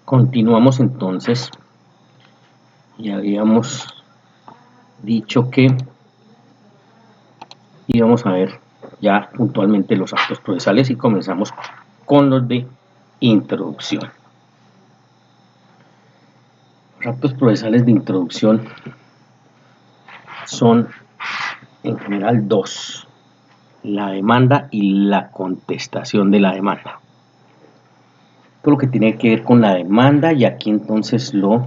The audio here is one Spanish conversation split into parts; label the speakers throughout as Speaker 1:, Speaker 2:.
Speaker 1: Continuamos entonces, y habíamos dicho que íbamos a ver ya puntualmente los actos procesales y comenzamos con los de introducción. Los actos procesales de introducción son en general dos: la demanda y la contestación de la demanda. Todo lo que tiene que ver con la demanda, y aquí entonces lo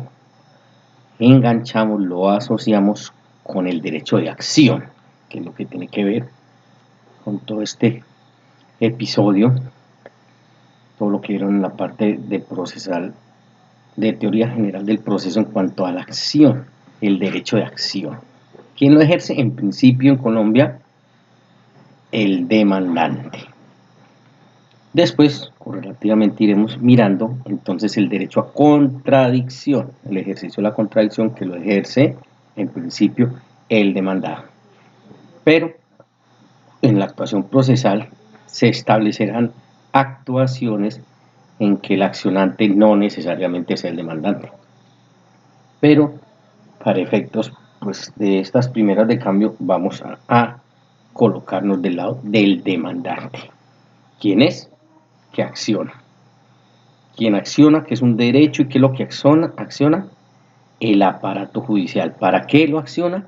Speaker 1: enganchamos, lo asociamos con el derecho de acción, que es lo que tiene que ver con todo este episodio, todo lo que vieron en la parte de procesal, de teoría general del proceso en cuanto a la acción, el derecho de acción. ¿Quién lo ejerce? En principio en Colombia, el demandante. Después, correlativamente, iremos mirando entonces el derecho a contradicción, el ejercicio de la contradicción que lo ejerce en principio el demandado. Pero en la actuación procesal se establecerán actuaciones en que el accionante no necesariamente sea el demandante. Pero para efectos de estas primeras de cambio vamos a colocarnos del lado del demandante. ¿Quién es? Que acciona. ¿Quién acciona? ¿Qué es un derecho y qué es lo que acciona? El aparato judicial. ¿Para qué lo acciona?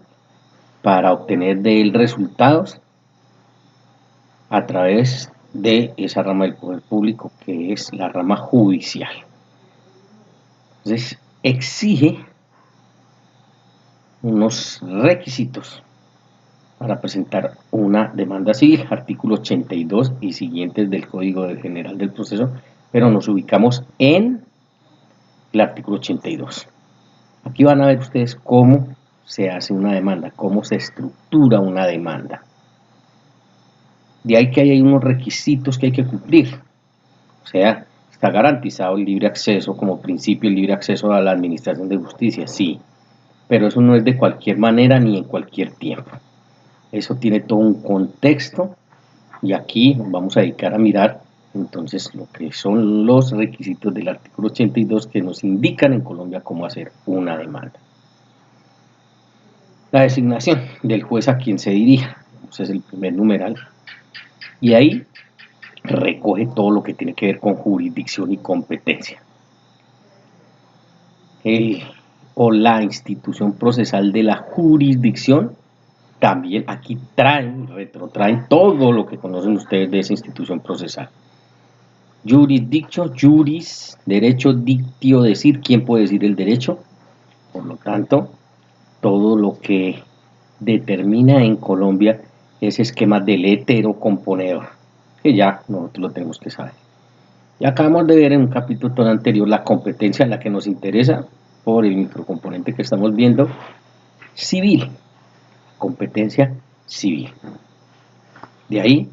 Speaker 1: Para obtener de él resultados a través de esa rama del poder público que es la rama judicial. Entonces exige unos requisitos para presentar una demanda civil, artículo 82 y siguientes del Código General del Proceso, pero nos ubicamos en el artículo 82. Aquí van a ver ustedes cómo se hace una demanda, cómo se estructura una demanda. De ahí que hay unos requisitos que hay que cumplir. O sea, está garantizado el libre acceso como principio, el libre acceso a la administración de justicia, sí, pero eso no es de cualquier manera ni en cualquier tiempo. Eso tiene todo un contexto y aquí nos vamos a dedicar a mirar entonces lo que son los requisitos del artículo 82 que nos indican en Colombia cómo hacer una demanda. La designación del juez a quien se dirija, ese es el primer numeral, y ahí recoge todo lo que tiene que ver con jurisdicción y competencia. O la institución procesal de la jurisdicción, también aquí retrotraen todo lo que conocen ustedes de esa institución procesal. Jurisdictio, juris, derecho, dictio, decir, ¿quién puede decir el derecho? Por lo tanto, todo lo que determina en Colombia ese esquema del heterocomponedor, que ya nosotros lo tenemos que saber. Ya acabamos de ver en un capítulo anterior la competencia en la que nos interesa por el microcomponente que estamos viendo, civil, competencia civil. De ahí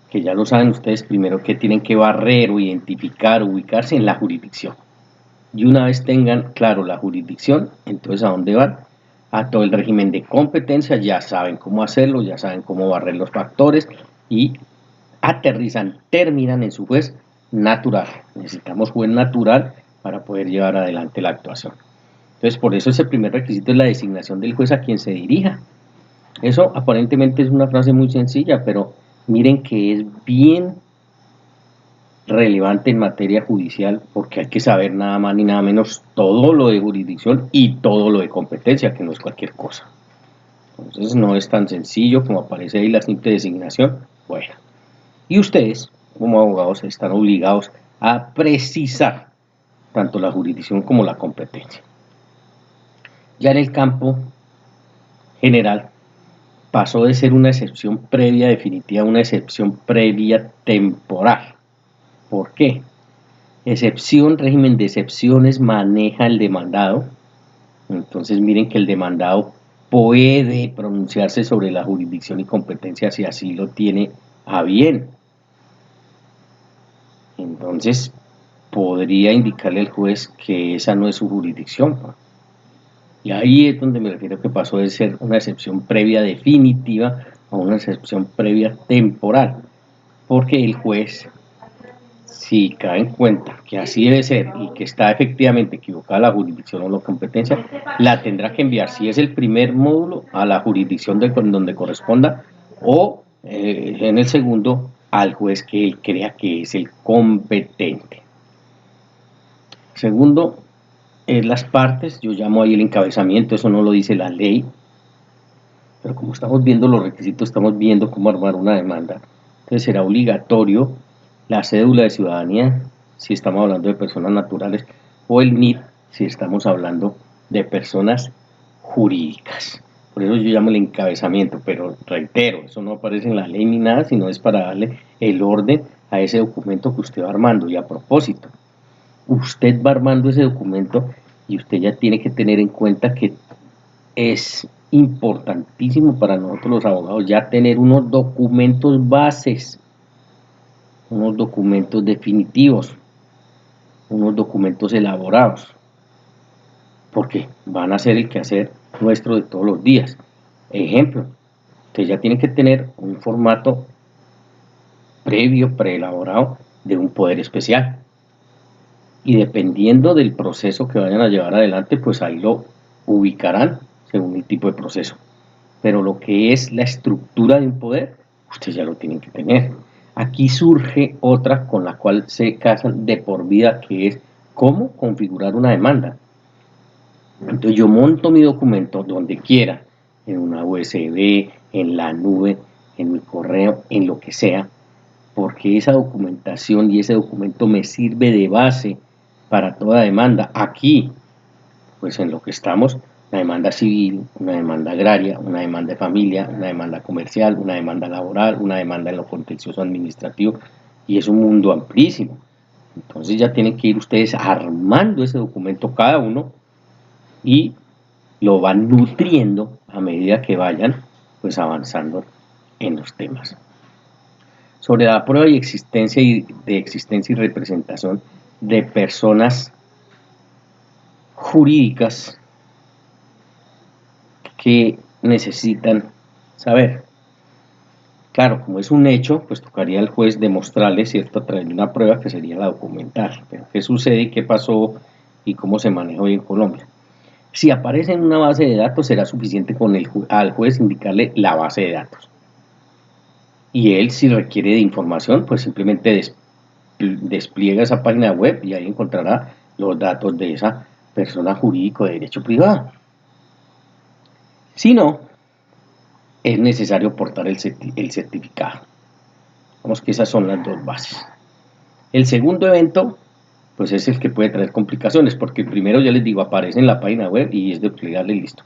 Speaker 1: que ya lo saben ustedes primero que tienen que barrer o identificar, ubicarse en la jurisdicción. Y una vez tengan claro la jurisdicción, entonces ¿a dónde van? A todo el régimen de competencia, ya saben cómo hacerlo, ya saben cómo barrer los factores y aterrizan, terminan en su juez natural. Necesitamos juez natural para poder llevar adelante la actuación. Entonces, por eso ese primer requisito es la designación del juez a quien se dirija. Eso aparentemente es una frase muy sencilla, pero miren que es bien relevante en materia judicial porque hay que saber nada más ni nada menos todo lo de jurisdicción y todo lo de competencia, que no es cualquier cosa. Entonces no es tan sencillo como aparece ahí la simple designación. Bueno, y ustedes como abogados están obligados a precisar tanto la jurisdicción como la competencia. Ya en el campo general pasó de ser una excepción previa definitiva a una excepción previa temporal. ¿Por qué? Excepción, régimen de excepciones maneja el demandado. Entonces miren que el demandado puede pronunciarse sobre la jurisdicción y competencia si así lo tiene a bien. Entonces podría indicarle al juez que esa no es su jurisdicción. Y ahí es donde me refiero que pasó de ser una excepción previa definitiva a una excepción previa temporal, porque el juez si cae en cuenta que así debe ser y que está efectivamente equivocada la jurisdicción o la competencia, la tendrá que enviar, si es el primer módulo, a la jurisdicción donde corresponda, o en el segundo al juez que él crea que es el competente. Segundo, las partes, yo llamo ahí el encabezamiento, eso no lo dice la ley, pero como estamos viendo los requisitos, estamos viendo cómo armar una demanda, entonces será obligatorio la cédula de ciudadanía, si estamos hablando de personas naturales, o el NID, si estamos hablando de personas jurídicas. Por eso yo llamo el encabezamiento, pero reitero, eso no aparece en la ley ni nada, sino es para darle el orden a ese documento que usted va armando. Y a propósito, usted va armando ese documento y usted ya tiene que tener en cuenta que es importantísimo para nosotros los abogados ya tener unos documentos bases, unos documentos definitivos, unos documentos elaborados, porque van a ser el quehacer nuestro de todos los días. Ejemplo, usted ya tiene que tener un formato previo, preelaborado de un poder especial. Y dependiendo del proceso que vayan a llevar adelante, pues ahí lo ubicarán según el tipo de proceso. Pero lo que es la estructura de un poder, ustedes ya lo tienen que tener. Aquí surge otra con la cual se casan de por vida, que es cómo configurar una demanda. Entonces yo monto mi documento donde quiera, en una USB, en la nube, en mi correo, en lo que sea, porque esa documentación y ese documento me sirve de base para toda demanda. Aquí, pues en lo que estamos, una demanda civil, una demanda agraria, una demanda de familia, una demanda comercial, una demanda laboral, una demanda en lo contencioso administrativo, y es un mundo amplísimo. Entonces ya tienen que ir ustedes armando ese documento cada uno y lo van nutriendo a medida que vayan pues avanzando en los temas. Sobre la prueba de existencia y representación de personas jurídicas que necesitan saber. Claro, como es un hecho, pues tocaría al juez demostrarle, ¿cierto?, a través de una prueba que sería la documental. Pero ¿qué sucede y qué pasó y cómo se maneja hoy en Colombia? Si aparece en una base de datos, será suficiente con al juez indicarle la base de datos. Y él, si requiere de información, pues simplemente despliega esa página web y ahí encontrará los datos de esa persona jurídica de derecho privado. Si no, es necesario aportar el certificado. Vamos que esas son las dos bases. El segundo evento, pues es el que puede traer complicaciones, porque el primero, ya les digo, aparece en la página web y es desplegable y listo.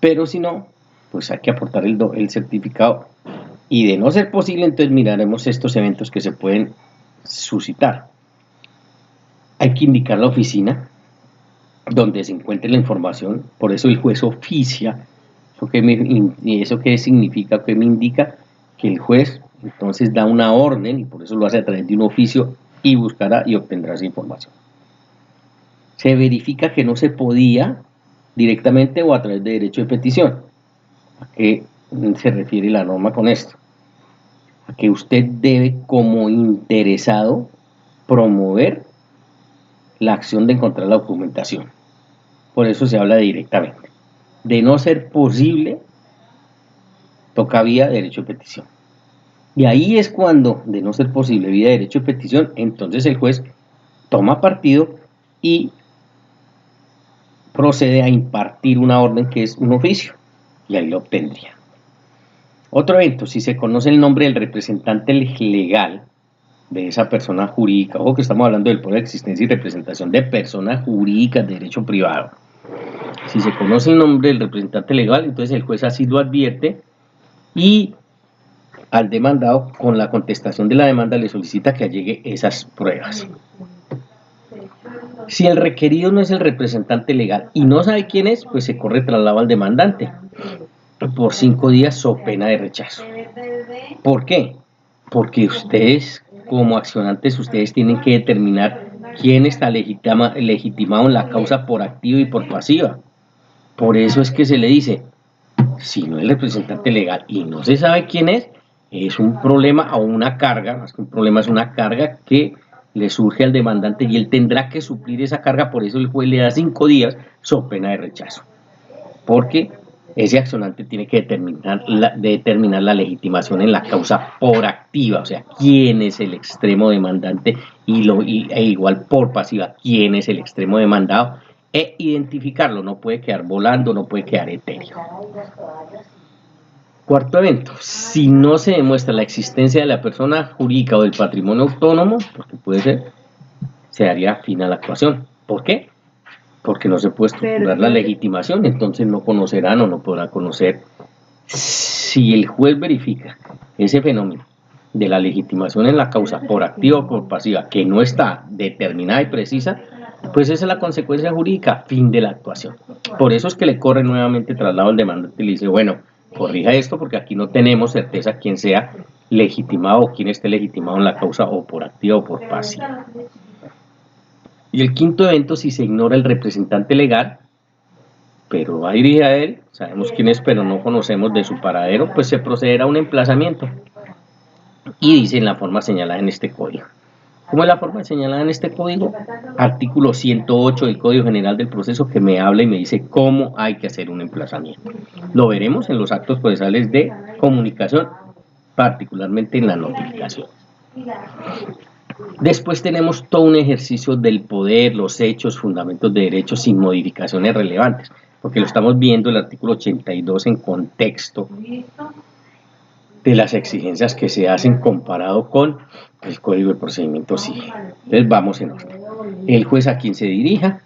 Speaker 1: Pero si no, pues hay que aportar el certificado, y de no ser posible, entonces miraremos estos eventos que se pueden suscitar. Hay que indicar la oficina donde se encuentre la información, por eso el juez oficia. ¿Eso qué significa? ¿Qué me indica? Que el juez entonces da una orden, y por eso lo hace a través de un oficio, y buscará y obtendrá esa información. Se verifica que no se podía directamente o a través de derecho de petición. ¿A qué se refiere la norma con esto? A que usted debe, como interesado, promover la acción de encontrar la documentación. Por eso se habla de directamente. De no ser posible, toca vía derecho de petición. Y ahí es cuando, de no ser posible vía derecho de petición, entonces el juez toma partido y procede a impartir una orden que es un oficio, y ahí lo obtendría. Otro evento, si se conoce el nombre del representante legal de esa persona jurídica, ojo que estamos hablando del poder de existencia y representación de personas jurídicas de derecho privado. Si se conoce el nombre del representante legal, entonces el juez así lo advierte, y al demandado, con la contestación de la demanda, le solicita que allegue esas pruebas. Si el requerido no es el representante legal y no sabe quién es, pues se corre traslado al demandante por 5 días so pena de rechazo. ¿Por qué? Porque ustedes, como accionantes, ustedes tienen que determinar quién está legitimado en la causa por activa y por pasiva. Por eso es que se le dice, si no es el representante legal y no se sabe quién es un problema o una carga, más que un problema es una carga que le surge al demandante y él tendrá que suplir esa carga, por eso el juez le da 5 días so pena de rechazo, porque ese accionante tiene que determinar la legitimación en la causa por activa, o sea, quién es el extremo demandante e igual por pasiva, quién es el extremo demandado, e identificarlo, no puede quedar volando, no puede quedar etéreo. Cuarto evento, si no se demuestra la existencia de la persona jurídica o del patrimonio autónomo, porque puede ser, se daría fin a la actuación. ¿Por qué? Porque no se puede estructurar la legitimación, entonces no conocerán o no podrán conocer. Si el juez verifica ese fenómeno de la legitimación en la causa por activa o por pasiva que no está determinada y precisa, pues esa es la consecuencia jurídica, fin de la actuación. Por eso es que le corre nuevamente traslado al demandante y le dice, bueno, corrija esto porque aquí no tenemos certeza quién sea legitimado o quién esté legitimado en la causa o por activa o por pasiva. Y el quinto evento, si se ignora el representante legal, pero va dirigida a él, sabemos quién es, pero no conocemos de su paradero, pues se procederá a un emplazamiento. Y dice en la forma señalada en este código. ¿Cómo es la forma señalada en este código? Artículo 108 del Código General del Proceso, que me habla y me dice cómo hay que hacer un emplazamiento. Lo veremos en los actos procesales de comunicación, particularmente en la notificación. Después tenemos todo un ejercicio del poder, los hechos, fundamentos de derechos sin modificaciones relevantes, porque lo estamos viendo el artículo 82 en contexto de las exigencias que se hacen comparado con el Código de Procedimiento Civil. Entonces vamos en orden. El juez a quien se dirija,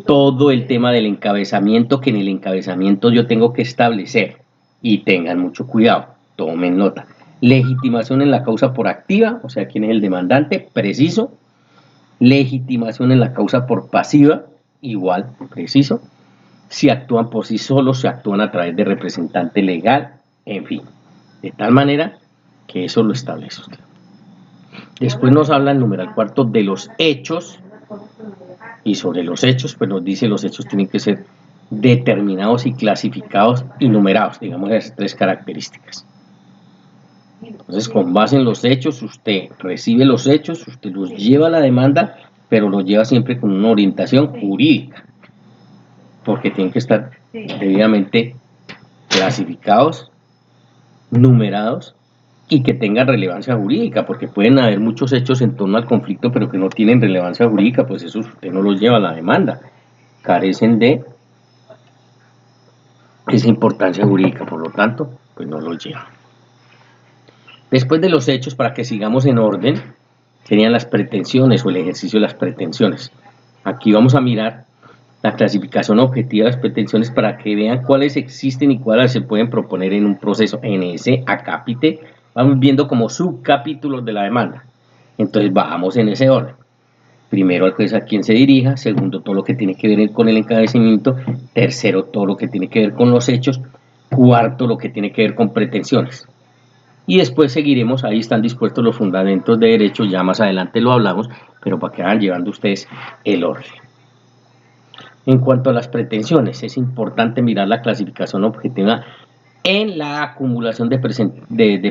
Speaker 1: todo el tema del encabezamiento, que en el encabezamiento yo tengo que establecer, y tengan mucho cuidado, tomen nota. Legitimación en la causa por activa, o sea, quién es el demandante, preciso. Legitimación en la causa por pasiva, igual, preciso. Si actúan por sí solos, si actúan a través de representante legal, en fin. De tal manera que eso lo establece usted. Después nos habla el numeral cuarto de los hechos, y sobre los hechos, pues nos dice los hechos tienen que ser determinados y clasificados y numerados, digamos esas 3 características. Entonces, con base en los hechos, usted recibe los hechos, usted los lleva a la demanda, pero los lleva siempre con una orientación jurídica, porque tienen que estar debidamente clasificados, numerados y que tengan relevancia jurídica, porque pueden haber muchos hechos en torno al conflicto, pero que no tienen relevancia jurídica, pues eso usted no los lleva a la demanda, carecen de esa importancia jurídica, por lo tanto, pues no los lleva. Después de los hechos, para que sigamos en orden, serían las pretensiones o el ejercicio de las pretensiones. Aquí vamos a mirar la clasificación objetiva de las pretensiones para que vean cuáles existen y cuáles se pueden proponer en un proceso. En ese acápite vamos viendo como subcapítulos de la demanda. Entonces bajamos en ese orden. Primero, al juez a quien se dirija. Segundo, todo lo que tiene que ver con el encabezamiento. Tercero, todo lo que tiene que ver con los hechos. Cuarto, lo que tiene que ver con pretensiones. Y después seguiremos, ahí están dispuestos los fundamentos de derecho, ya más adelante lo hablamos, pero para que vayan llevando ustedes el orden. En cuanto a las pretensiones, es importante mirar la clasificación objetiva en la acumulación de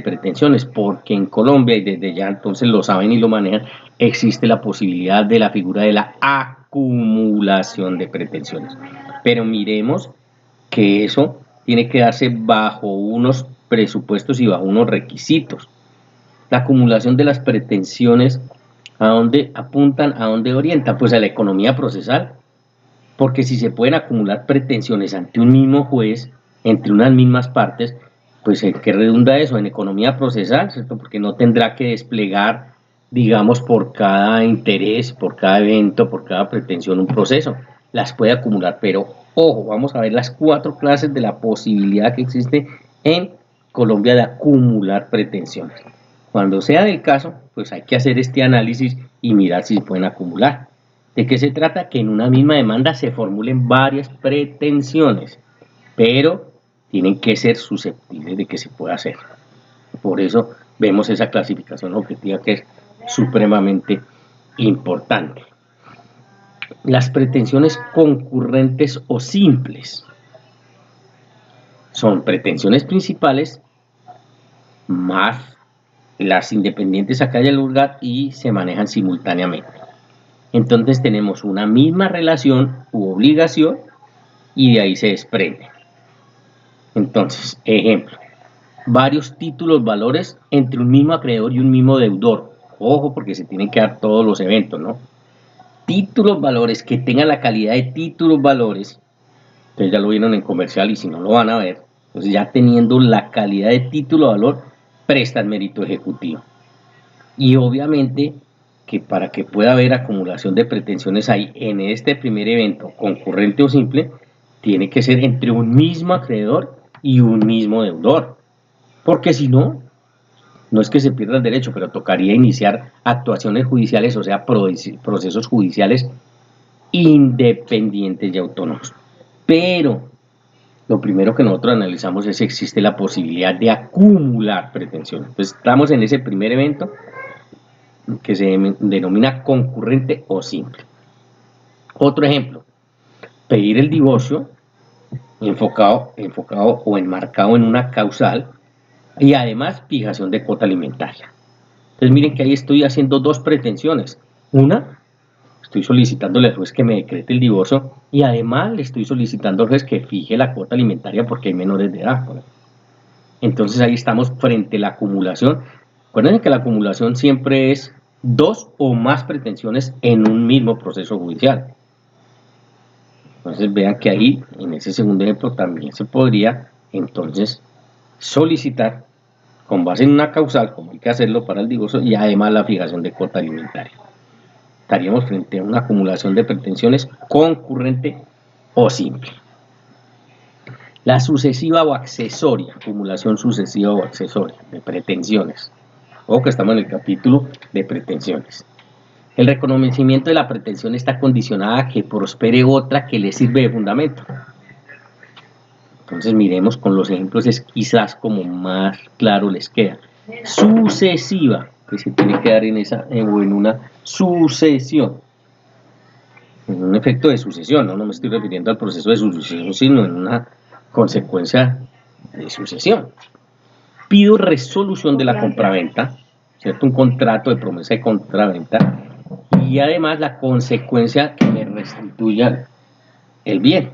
Speaker 1: pretensiones, porque en Colombia, y desde ya entonces lo saben y lo manejan, existe la posibilidad de la figura de la acumulación de pretensiones. Pero miremos que eso tiene que darse bajo unos presupuestos y bajo unos requisitos. La acumulación de las pretensiones, ¿a dónde apuntan? ¿A dónde orientan? Pues a la economía procesal, porque si se pueden acumular pretensiones ante un mismo juez, entre unas mismas partes, pues ¿en qué redunda eso? En economía procesal, ¿cierto? Porque no tendrá que desplegar, digamos, por cada interés, por cada evento, por cada pretensión un proceso. Las puede acumular, pero ojo, vamos a ver las 4 clases de la posibilidad que existe en Colombia de acumular pretensiones. Cuando sea del caso, pues hay que hacer este análisis y mirar si se pueden acumular. ¿De qué se trata? Que en una misma demanda se formulen varias pretensiones, pero tienen que ser susceptibles de que se pueda hacer. Por eso vemos esa clasificación objetiva que es supremamente importante. Las pretensiones concurrentes o simples son pretensiones principales más las independientes acá y el lugar y se manejan simultáneamente. Entonces tenemos una misma relación u obligación y de ahí se desprende. Entonces, ejemplo, varios títulos valores entre un mismo acreedor y un mismo deudor. Ojo, porque se tienen que dar todos los eventos, ¿no? Títulos valores que tengan la calidad de títulos valores, entonces ya lo vieron en comercial y si no lo van a ver, entonces ya teniendo la calidad de título valor, prestan mérito ejecutivo. Y obviamente que para que pueda haber acumulación de pretensiones ahí en este primer evento, concurrente o simple, tiene que ser entre un mismo acreedor y un mismo deudor. Porque si no, no es que se pierda el derecho, pero tocaría iniciar actuaciones judiciales, o sea, procesos judiciales independientes y autónomos. Pero lo primero que nosotros analizamos es si existe la posibilidad de acumular pretensiones. Entonces, estamos en ese primer evento que se denomina concurrente o simple. Otro ejemplo, pedir el divorcio enfocado o enmarcado en una causal y además fijación de cuota alimentaria. Entonces miren que ahí estoy haciendo dos pretensiones. Una, estoy solicitándole al juez que me decrete el divorcio y además le estoy solicitando al juez que fije la cuota alimentaria porque hay menores de edad. Entonces ahí estamos frente a la acumulación. Acuérdense que la acumulación siempre es dos o más pretensiones en un mismo proceso judicial. Entonces vean que ahí, en ese segundo ejemplo, también se podría entonces solicitar con base en una causal, como hay que hacerlo para el divorcio, y además la fijación de cuota alimentaria. Estaríamos frente a una acumulación de pretensiones concurrente o simple. La sucesiva o accesoria, acumulación sucesiva o accesoria de pretensiones. Ojo que estamos en el capítulo de pretensiones. El reconocimiento de la pretensión está condicionada a que prospere otra que le sirve de fundamento. Entonces miremos con los ejemplos, es quizás como más claro les queda. Sucesiva, que se tiene que dar en una sucesión. En un efecto de sucesión, no me estoy refiriendo al proceso de sucesión, sino en una consecuencia de sucesión. Pido resolución de la compraventa, ¿cierto? Un contrato de promesa de compraventa y además la consecuencia que me restituya el bien.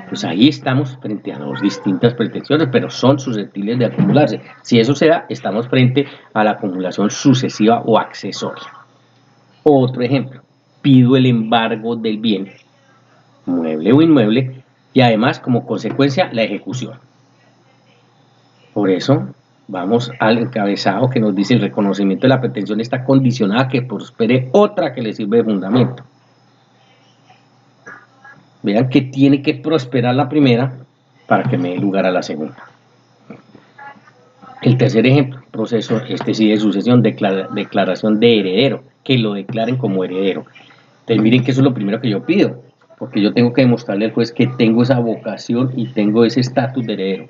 Speaker 1: Pues ahí estamos frente a dos distintas pretensiones, pero son susceptibles de acumularse. Si eso se da, estamos frente a la acumulación sucesiva o accesoria. Otro ejemplo, pido el embargo del bien, mueble o inmueble, y además como consecuencia la ejecución. Por eso vamos al encabezado que nos dice el reconocimiento de la pretensión está condicionada a que prospere otra que le sirve de fundamento. Vean que tiene que prosperar la primera para que me dé lugar a la segunda. El tercer ejemplo, proceso, sí de sucesión, declaración de heredero, que lo declaren como heredero. Entonces miren que eso es lo primero que yo pido, porque yo tengo que demostrarle al juez que tengo esa vocación y tengo ese estatus de heredero.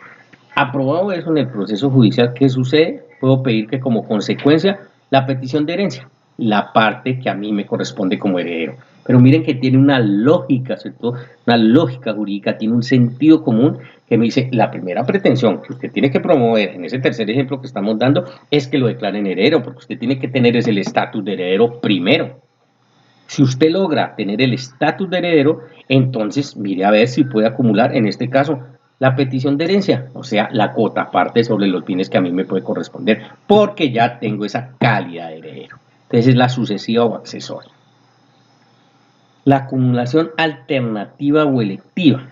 Speaker 1: Aprobado eso en el proceso judicial, ¿qué sucede? Puedo pedir que como consecuencia la petición de herencia, la parte que a mí me corresponde como heredero. Pero miren que tiene una lógica, ¿cierto? Una lógica jurídica, tiene un sentido común que me dice, la primera pretensión que usted tiene que promover en ese tercer ejemplo que estamos dando es que lo declaren heredero, porque usted tiene que tener el estatus de heredero primero. Si usted logra tener el estatus de heredero, entonces mire a ver si puede acumular, en este caso, la petición de herencia, o sea, la cuota parte sobre los bienes que a mí me puede corresponder, porque ya tengo esa calidad de heredero. Entonces es la sucesiva o accesoria. La acumulación alternativa o electiva,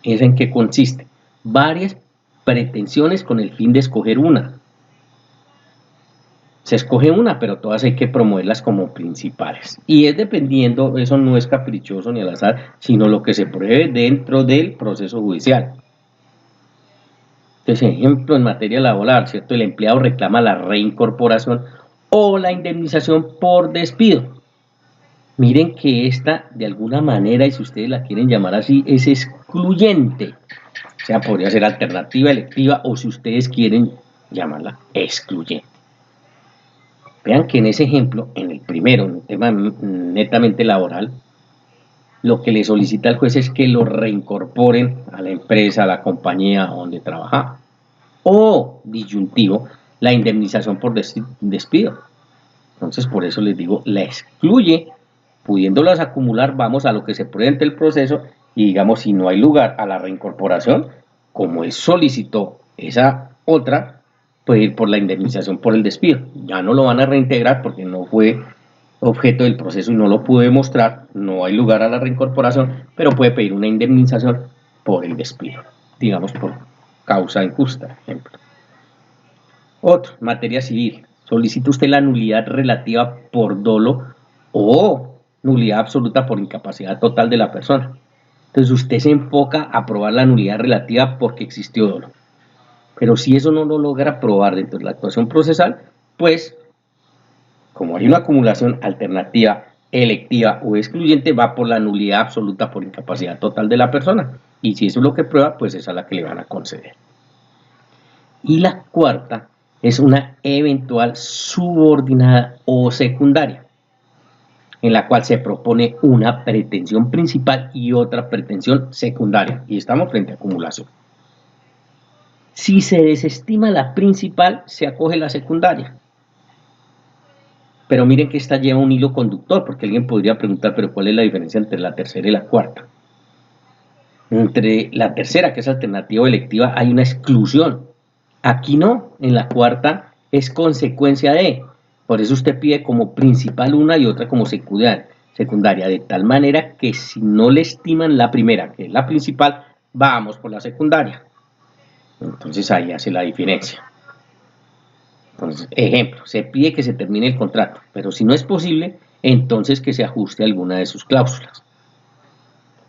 Speaker 1: ¿es en qué consiste? Varias pretensiones con el fin de escoger una. Se escoge una, pero todas hay que promoverlas como principales. Y es dependiendo, eso no es caprichoso ni al azar, sino lo que se pruebe dentro del proceso judicial. Entonces, ejemplo, en materia laboral, ¿cierto? El empleado reclama la reincorporación o la indemnización por despido. Miren que esta, de alguna manera, y si ustedes la quieren llamar así, es excluyente. O sea, podría ser alternativa, electiva, o si ustedes quieren llamarla excluyente. Vean que en ese ejemplo, en el primero, en un tema netamente laboral, lo que le solicita al juez es que lo reincorporen a la empresa, a la compañía donde trabaja. O, disyuntivo, la indemnización por despido. Entonces, por eso les digo, la excluye, pudiéndolas acumular, vamos a lo que se presente el proceso y digamos, si no hay lugar a la reincorporación, como él solicitó esa otra, puede ir por la indemnización por el despido. Ya no lo van a reintegrar porque no fue objeto del proceso y no lo pude demostrar, no hay lugar a la reincorporación, pero puede pedir una indemnización por el despido, digamos por causa injusta, ejemplo. Otro, materia civil, solicita usted la nulidad relativa por dolo o nulidad absoluta por incapacidad total de la persona. Entonces usted se enfoca a probar la nulidad relativa porque existió dolo. Pero si eso no lo logra probar dentro de la actuación procesal, pues como hay una acumulación alternativa, electiva o excluyente, va por la nulidad absoluta por incapacidad total de la persona. Y si eso es lo que prueba, pues esa es la que le van a conceder. Y la cuarta es una eventual subordinada o secundaria, en la cual se propone una pretensión principal y otra pretensión secundaria. Y estamos frente a acumulación. Si se desestima la principal, se acoge la secundaria. Pero miren que esta lleva un hilo conductor, porque alguien podría preguntar, pero ¿cuál es la diferencia entre la tercera y la cuarta? Entre la tercera, que es alternativa electiva, hay una exclusión. Aquí no, en la cuarta es consecuencia de. Por eso usted pide como principal una y otra como secundaria, de tal manera que si no le estiman la primera, que es la principal, vamos por la secundaria. Entonces ahí hace la diferencia. Entonces, ejemplo, se pide que se termine el contrato, pero si no es posible, entonces que se ajuste alguna de sus cláusulas.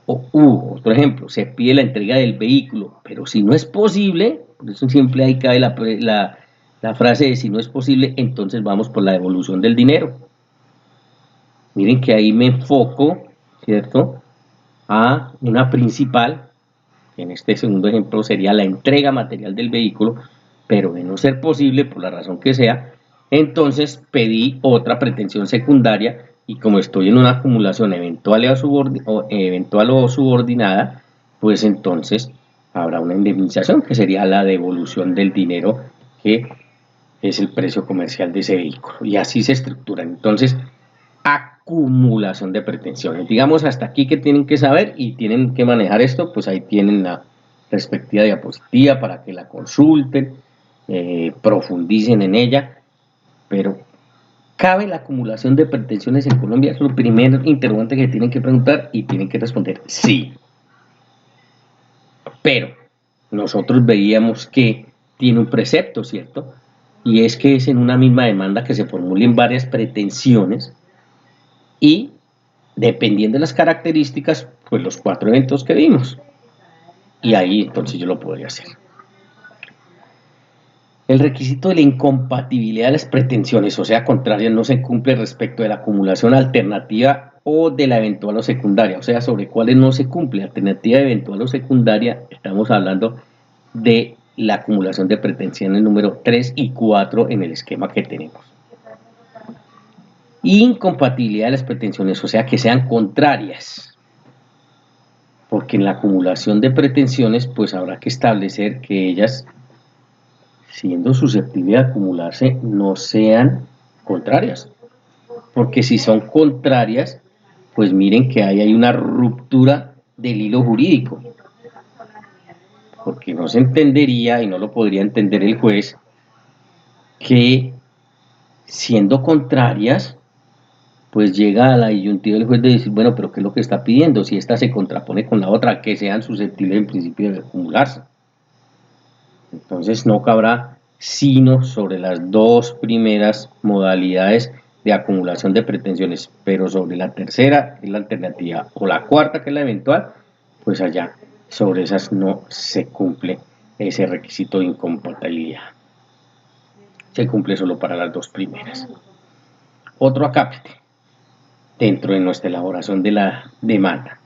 Speaker 1: Otro ejemplo, se pide la entrega del vehículo, pero si no es posible, por eso siempre ahí cae la frase de si no es posible, entonces vamos por la devolución del dinero. Miren que ahí me enfoco, ¿cierto?, a una principal, que en este segundo ejemplo sería la entrega material del vehículo, pero de no ser posible, por la razón que sea, entonces pedí otra pretensión secundaria y como estoy en una acumulación eventual o subordinada, pues entonces habrá una indemnización que sería la devolución del dinero que es el precio comercial de ese vehículo. Y así se estructura. Entonces, acumulación de pretensiones. Digamos hasta aquí que tienen que saber y tienen que manejar esto, pues ahí tienen la respectiva diapositiva para que la consulten, profundicen en ella, pero ¿cabe la acumulación de pretensiones en Colombia? Es lo primer interrogante que tienen que preguntar y tienen que responder sí. Pero nosotros veíamos que tiene un precepto, ¿cierto? Y es que es en una misma demanda que se formulen varias pretensiones y dependiendo de las características, pues los 4 eventos que vimos. Y ahí entonces yo lo podría hacer. El requisito de la incompatibilidad de las pretensiones, o sea, contrarias, no se cumple respecto de la acumulación alternativa o de la eventual o secundaria, o sea, sobre cuáles no se cumple, alternativa, eventual o secundaria, estamos hablando de la acumulación de pretensiones número 3 y 4 en el esquema que tenemos. Incompatibilidad de las pretensiones, o sea, que sean contrarias, porque en la acumulación de pretensiones, pues habrá que establecer que ellas, siendo susceptibles de acumularse, no sean contrarias, porque si son contrarias, pues miren que ahí hay una ruptura del hilo jurídico, porque no se entendería y no lo podría entender el juez que siendo contrarias, pues llega a la disyuntiva del juez de decir, bueno, pero ¿qué es lo que está pidiendo? Si esta se contrapone con la otra, que sean susceptibles en principio de acumularse. Entonces no cabrá sino sobre las 2 primeras modalidades de acumulación de pretensiones, pero sobre la tercera, que es la alternativa, o la cuarta, que es la eventual, pues allá sobre esas no se cumple ese requisito de incompatibilidad. Se cumple solo para las 2 primeras. Otro acápite dentro de nuestra elaboración de la demanda,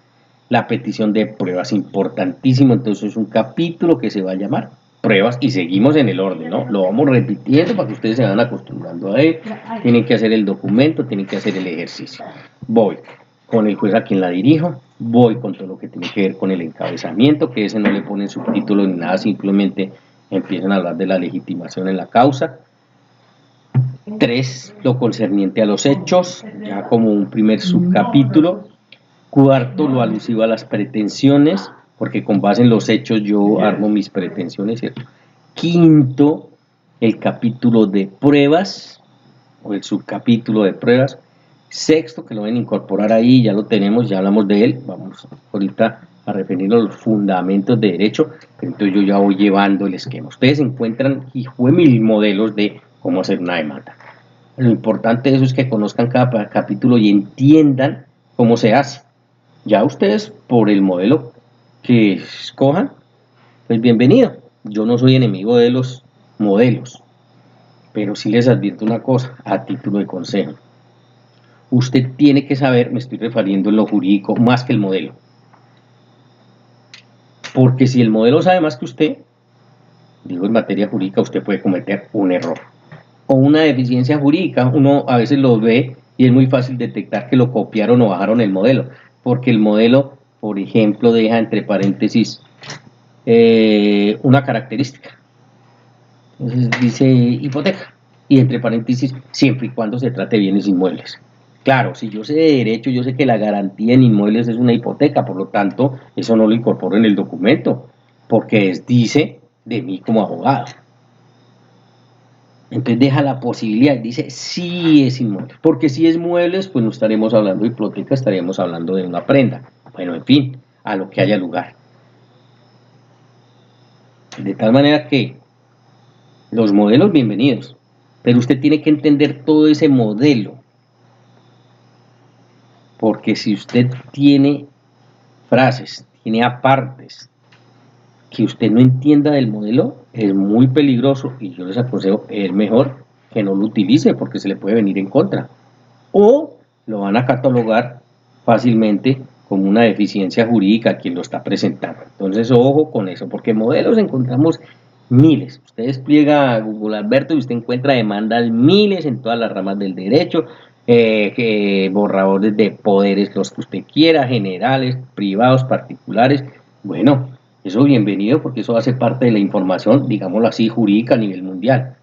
Speaker 1: la petición de pruebas, importantísimo, entonces es un capítulo que se va a llamar pruebas y seguimos en el orden, ¿no? Lo vamos repitiendo para que ustedes se vayan acostumbrando a él, tienen que hacer el documento, tienen que hacer el ejercicio. Voy con el juez a quien la dirijo, voy con todo lo que tiene que ver con el encabezamiento, que ese no le ponen subtítulo ni nada, simplemente empiezan a hablar de la legitimación en la causa, 3, lo concerniente a los hechos, ya como un primer subcapítulo. 4, lo alusivo a las pretensiones, porque con base en los hechos yo armo mis pretensiones, ¿cierto? 5, el capítulo de pruebas, o el subcapítulo de pruebas. 6, que lo ven a incorporar ahí, ya lo tenemos, ya hablamos de él. Vamos ahorita a referirnos a los fundamentos de derecho, pero entonces yo ya voy llevando el esquema. Ustedes encuentran, hijo de mil modelos de cómo hacer una demanda. Lo importante de eso es que conozcan cada capítulo y entiendan cómo se hace. Ya ustedes, por el modelo que escojan, pues bienvenido. Yo no soy enemigo de los modelos, pero sí les advierto una cosa, a título de consejo. Usted tiene que saber, me estoy refiriendo en lo jurídico, más que el modelo. Porque si el modelo sabe más que usted, digo en materia jurídica, usted puede cometer un error. O una deficiencia jurídica, uno a veces lo ve y es muy fácil detectar que lo copiaron o bajaron el modelo. Porque el modelo, por ejemplo, deja entre paréntesis una característica. Entonces dice hipoteca y entre paréntesis siempre y cuando se trate de bienes inmuebles. Claro, si yo sé de derecho, yo sé que la garantía en inmuebles es una hipoteca, por lo tanto, eso no lo incorporo en el documento, porque dice de mí como abogado. Entonces deja la posibilidad, dice sí es inmueble, porque si es muebles, pues no estaremos hablando de hipoteca, estaríamos hablando de una prenda. Bueno, en fin, a lo que haya lugar. De tal manera que los modelos bienvenidos, pero usted tiene que entender todo ese modelo, porque si usted tiene frases, tiene apartes que usted no entienda del modelo, es muy peligroso y yo les aconsejo, es mejor que no lo utilice porque se le puede venir en contra. O lo van a catalogar fácilmente como una deficiencia jurídica quien lo está presentando. Entonces, ojo con eso, porque modelos encontramos miles. Usted despliega Google Alberto y usted encuentra demandas miles en todas las ramas del derecho, borradores de poderes, los que usted quiera, generales, privados, particulares. Bueno, eso bienvenido porque eso hace parte de la información, digámoslo así, jurídica a nivel mundial.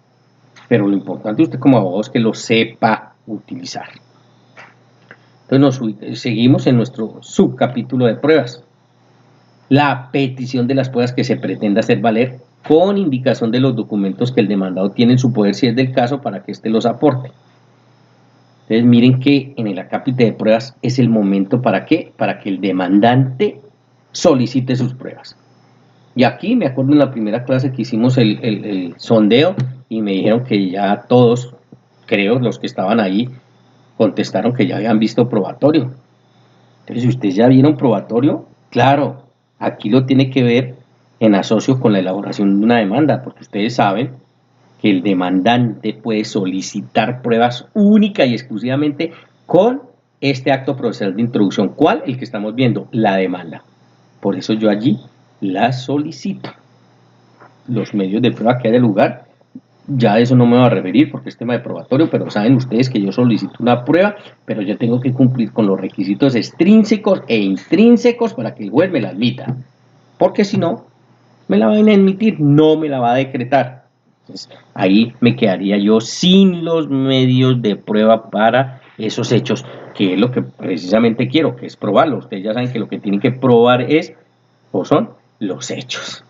Speaker 1: Pero lo importante usted como abogado es que lo sepa utilizar. Entonces seguimos en nuestro subcapítulo de pruebas. La petición de las pruebas que se pretenda hacer valer con indicación de los documentos que el demandado tiene en su poder si es del caso para que éste los aporte. Entonces miren que en el acápite de pruebas es el momento ¿para qué? Para que el demandante solicite sus pruebas. Y aquí me acuerdo en la primera clase que hicimos el sondeo y me dijeron que ya todos, creo, los que estaban ahí, contestaron que ya habían visto probatorio. Entonces, si ustedes ya vieron probatorio, claro, aquí lo tiene que ver en asocio con la elaboración de una demanda, porque ustedes saben que el demandante puede solicitar pruebas única y exclusivamente con este acto procesal de introducción. ¿Cuál? El que estamos viendo, la demanda. Por eso yo allí la solicito. Los medios de prueba que haya lugar, ya de eso no me voy a referir porque es tema de probatorio, pero saben ustedes que yo solicito una prueba, pero yo tengo que cumplir con los requisitos extrínsecos e intrínsecos para que el juez me la admita, porque si no, me la van a admitir, no me la va a decretar. Entonces, ahí me quedaría yo sin los medios de prueba para esos hechos, que es lo que precisamente quiero, que es probarlo. Ustedes ya saben que lo que tienen que probar es, o son, los hechos.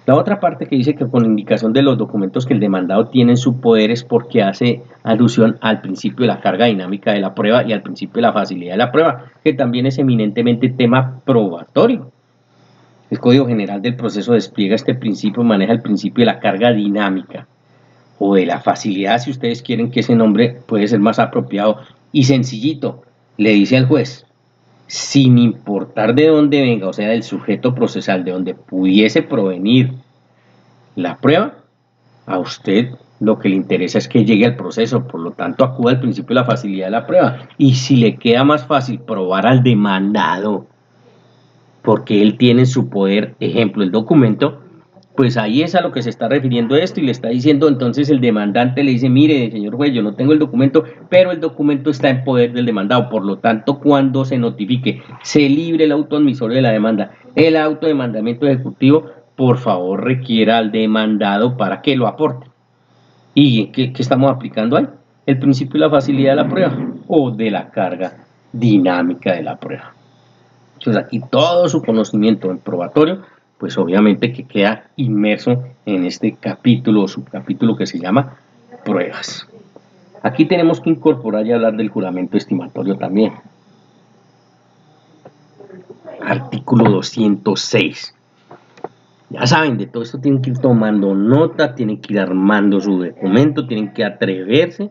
Speaker 1: La otra parte que dice que con indicación de los documentos que el demandado tiene en su poder es porque hace alusión al principio de la carga dinámica de la prueba y al principio de la facilidad de la prueba, que también es eminentemente tema probatorio. El Código General del Proceso despliega este principio, maneja el principio de la carga dinámica o de la facilidad, si ustedes quieren que ese nombre puede ser más apropiado y sencillito. Le dice al juez, sin importar de dónde venga, o sea, del sujeto procesal, de donde pudiese provenir la prueba, a usted lo que le interesa es que llegue al proceso, por lo tanto acuda al principio de la facilidad de la prueba. Y si le queda más fácil probar al demandado, porque él tiene en su poder, ejemplo, el documento, pues ahí es a lo que se está refiriendo esto y le está diciendo, entonces el demandante le dice, mire, señor juez, yo no tengo el documento, pero el documento está en poder del demandado, por lo tanto, cuando se notifique, se libre el auto admisorio de la demanda, el auto de mandamiento ejecutivo, por favor requiera al demandado para que lo aporte. ¿Y qué estamos aplicando ahí? El principio de la facilidad de la prueba o de la carga dinámica de la prueba. Entonces aquí todo su conocimiento en probatorio, pues obviamente que queda inmerso en este capítulo o subcapítulo que se llama pruebas. Aquí tenemos que incorporar y hablar del juramento estimatorio también. Artículo 206. Ya saben, de todo esto tienen que ir tomando nota, tienen que ir armando su documento, tienen que atreverse.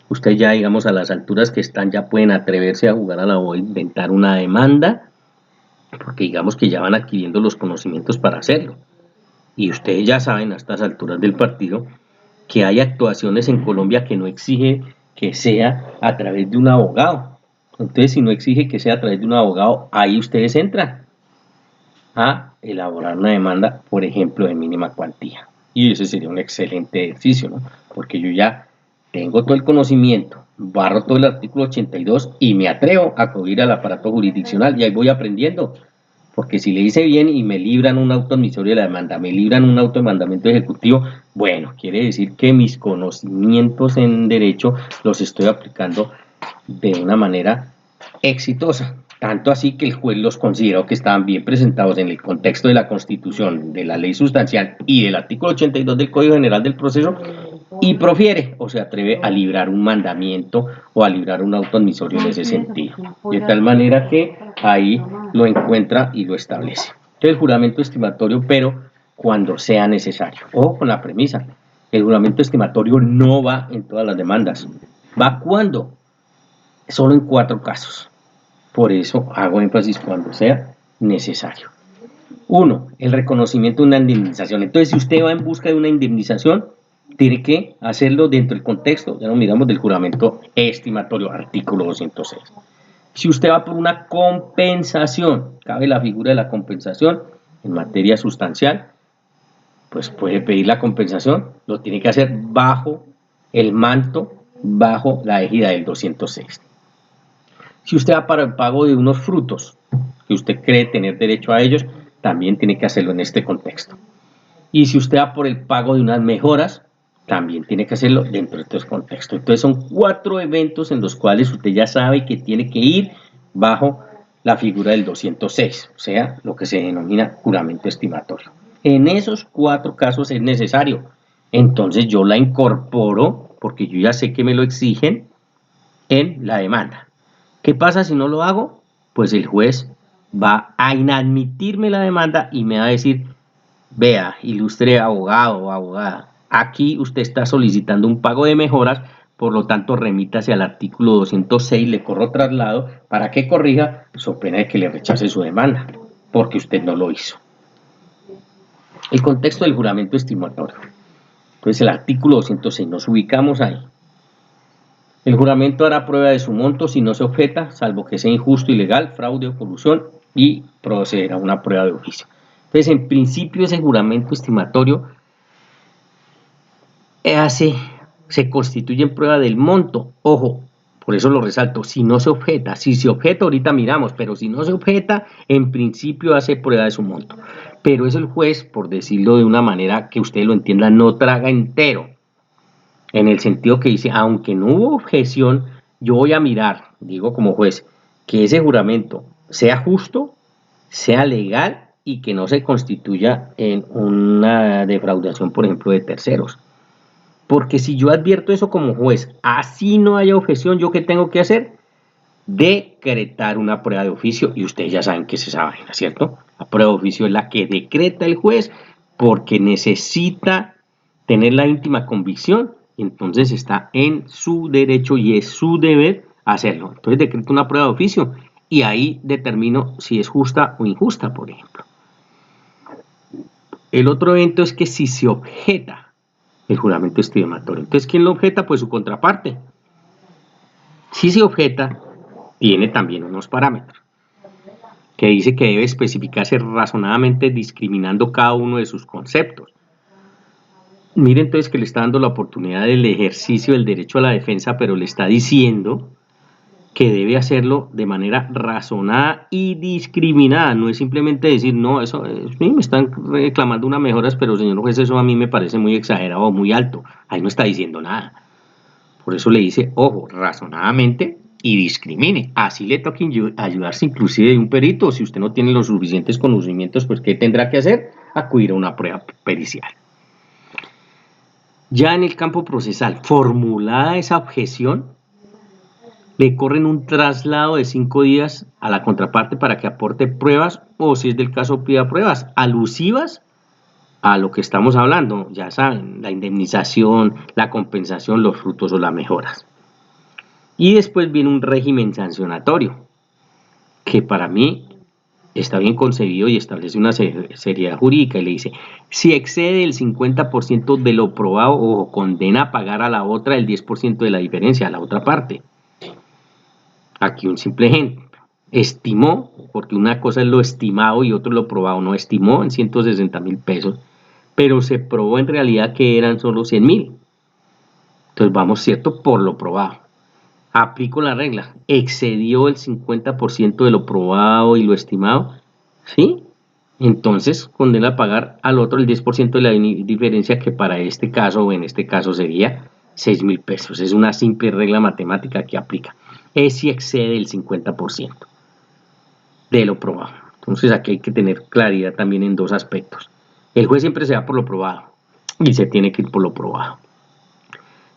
Speaker 1: Ustedes ya, digamos, a las alturas que están, ya pueden atreverse a jugar a la o inventar una demanda, porque digamos que ya van adquiriendo los conocimientos para hacerlo. Y ustedes ya saben a estas alturas del partido que hay actuaciones en Colombia que no exige que sea a través de un abogado. Entonces, si no exige que sea a través de un abogado, ahí ustedes entran a elaborar una demanda, por ejemplo, de mínima cuantía. Y ese sería un excelente ejercicio, ¿no? Porque yo ya tengo todo el conocimiento, barro todo el artículo 82 y me atrevo a acudir al aparato jurisdiccional y ahí voy aprendiendo. Porque si le hice bien y me libran un auto admisorio de la demanda, me libran un auto de mandamiento ejecutivo, bueno, quiere decir que mis conocimientos en derecho los estoy aplicando de una manera exitosa. Tanto así que el juez los consideró que estaban bien presentados en el contexto de la Constitución, de la ley sustancial y del artículo 82 del Código General del Proceso y profiere o se atreve a librar un mandamiento o a librar un auto admisorio en ese sentido. De tal manera que ahí lo encuentra y lo establece. Entonces, el juramento estimatorio, pero cuando sea necesario. Ojo con la premisa. El juramento estimatorio no va en todas las demandas. ¿Va cuándo? Solo en 4 casos. Por eso hago énfasis cuando sea necesario. 1. El reconocimiento de una indemnización. Entonces, si usted va en busca de una indemnización, tiene que hacerlo dentro del contexto, ya lo miramos, del juramento estimatorio, artículo 206. Si usted va por una compensación, cabe la figura de la compensación en materia sustancial, pues puede pedir la compensación, lo tiene que hacer bajo el manto, bajo la égida del 206. Si usted va para el pago de unos frutos que usted cree tener derecho a ellos, también tiene que hacerlo en este contexto. Y si usted va por el pago de unas mejoras, también tiene que hacerlo dentro de este contexto. Entonces son 4 eventos en los cuales usted ya sabe que tiene que ir bajo la figura del 206, o sea, lo que se denomina juramento estimatorio. En esos 4 casos es necesario. Entonces yo la incorporo, porque yo ya sé que me lo exigen, en la demanda. ¿Qué pasa si no lo hago? Pues el juez va a inadmitirme la demanda y me va a decir, vea, ilustre abogado o abogada, aquí usted está solicitando un pago de mejoras, por lo tanto remítase al artículo 206, le corro traslado para que corrija, so pena de que le rechace su demanda, porque usted no lo hizo. El contexto del juramento estimatorio. Entonces el artículo 206, nos ubicamos ahí. El juramento hará prueba de su monto si no se objeta, salvo que sea injusto, ilegal, fraude o corrupción, y procederá a una prueba de oficio. Entonces, en principio, ese juramento estimatorio se constituye en prueba del monto. Ojo, por eso lo resalto, si no se objeta. Si se objeta, ahorita miramos, pero si no se objeta, en principio hace prueba de su monto. Pero es el juez, por decirlo de una manera que usted lo entienda, no traga entero. En el sentido que dice, aunque no hubo objeción, yo voy a mirar, digo como juez, que ese juramento sea justo, sea legal y que no se constituya en una defraudación, por ejemplo, de terceros. Porque si yo advierto eso como juez, así no haya objeción, ¿yo qué tengo que hacer? Decretar una prueba de oficio, y ustedes ya saben que es esa vaina, ¿cierto? La prueba de oficio es la que decreta el juez porque necesita tener la íntima convicción, entonces está en su derecho y es su deber hacerlo. Entonces decreto una prueba de oficio y ahí determino si es justa o injusta, por ejemplo. El otro evento es que si se objeta el juramento estimatorio. Entonces, ¿quién lo objeta? Pues su contraparte. Si se objeta, tiene también unos parámetros que dice que debe especificarse razonadamente discriminando cada uno de sus conceptos. Mire entonces que le está dando la oportunidad del ejercicio del derecho a la defensa, pero le está diciendo que debe hacerlo de manera razonada y discriminada. No es simplemente decir, no, eso sí, me están reclamando unas mejoras, pero señor juez, eso a mí me parece muy exagerado, muy alto. Ahí no está diciendo nada. Por eso le dice, ojo, razonadamente y discrimine. Así le toca ayudarse inclusive de un perito. Si usted no tiene los suficientes conocimientos, pues ¿qué tendrá que hacer? Acudir a una prueba pericial. Ya en el campo procesal, formulada esa objeción, le corren un traslado de 5 días a la contraparte para que aporte pruebas o, si es del caso, pida pruebas alusivas a lo que estamos hablando. Ya saben, la indemnización, la compensación, los frutos o las mejoras. Y después viene un régimen sancionatorio, que para mí está bien concebido y establece una seriedad jurídica y le dice, si excede el 50% de lo probado o condena a pagar a la otra el 10% de la diferencia, a la otra parte. Aquí un simple ejemplo. Estimó, porque una cosa es lo estimado y otro lo probado, no estimó en 160,000 pesos, pero se probó en realidad que eran solo 100,000. Entonces vamos, ¿cierto? Por lo probado. Aplico la regla. Excedió el 50% de lo probado y lo estimado, ¿sí? Entonces condena a pagar al otro el 10% de la diferencia, que para este caso o en este caso sería 6,000 pesos. Es una simple regla matemática que aplica. Es si excede el 50% de lo probado. Entonces aquí hay que tener claridad también en dos aspectos. El juez siempre se va por lo probado y se tiene que ir por lo probado.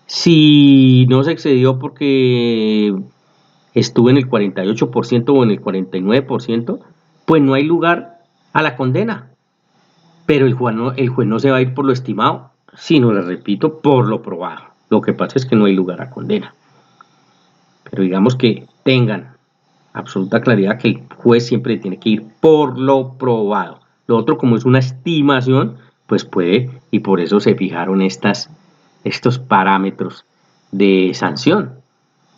Speaker 1: Si no se excedió porque estuvo en el 48% o en el 49%, pues no hay lugar a la condena. Pero el juez no se va a ir por lo estimado, sino, le repito, por lo probado. Lo que pasa es que no hay lugar a condena. Pero digamos que tengan absoluta claridad que el juez siempre tiene que ir por lo probado. Lo otro, como es una estimación, pues puede, y por eso se fijaron estos parámetros de sanción.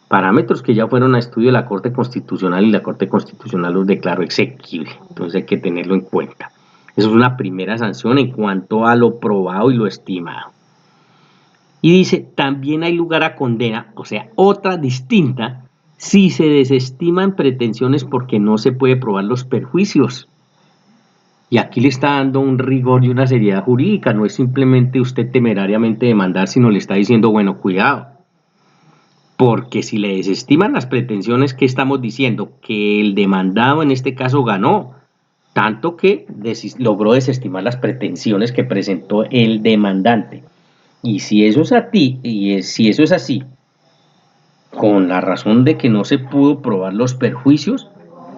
Speaker 1: Parámetros que ya fueron a estudio de la Corte Constitucional y la Corte Constitucional los declaró exequible. Entonces hay que tenerlo en cuenta. Eso es una primera sanción en cuanto a lo probado y lo estimado. Y dice, también hay lugar a condena, o sea, otra distinta, si se desestiman pretensiones porque no se puede probar los perjuicios. Y aquí le está dando un rigor y una seriedad jurídica. No es simplemente usted temerariamente demandar, sino le está diciendo, bueno, cuidado. Porque si le desestiman las pretensiones, ¿qué estamos diciendo? Que el demandado en este caso ganó, tanto que logró desestimar las pretensiones que presentó el demandante. Y si eso si eso es así, con la razón de que no se pudo probar los perjuicios,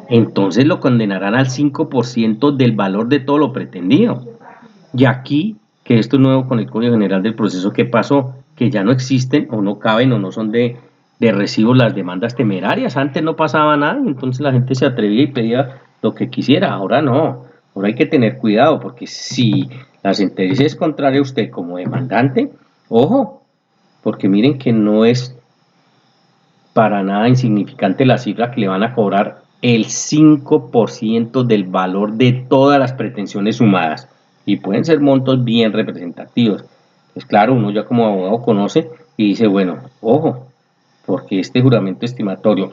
Speaker 1: entonces lo condenarán al 5% del valor de todo lo pretendido. Y aquí, que esto es nuevo con el Código General del Proceso, ¿qué pasó? Que ya no existen o no caben o no son de recibo las demandas temerarias. Antes no pasaba nada y entonces la gente se atrevía y pedía lo que quisiera. Ahora no. Ahora hay que tener cuidado, porque si la sentencia es contraria a usted como demandante, ojo, porque miren que no es para nada insignificante la cifra que le van a cobrar, el 5% del valor de todas las pretensiones sumadas, y pueden ser montos bien representativos. Pues claro, uno ya como abogado conoce y dice, bueno, ojo, porque este juramento estimatorio,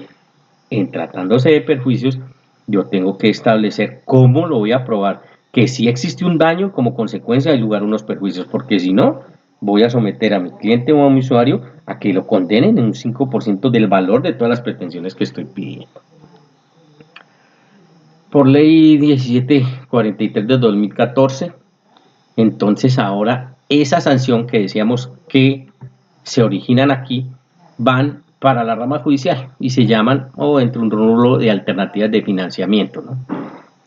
Speaker 1: en tratándose de perjuicios, yo tengo que establecer cómo lo voy a probar, que si existe un daño como consecuencia de lugar unos perjuicios, porque si no, voy a someter a mi cliente o a mi usuario a que lo condenen en un 5% del valor de todas las pretensiones que estoy pidiendo. Por ley 1743 de 2014, entonces ahora esa sanción que decíamos que se originan aquí van para la rama judicial y se llaman, o entre un rubro de alternativas de financiamiento, ¿no?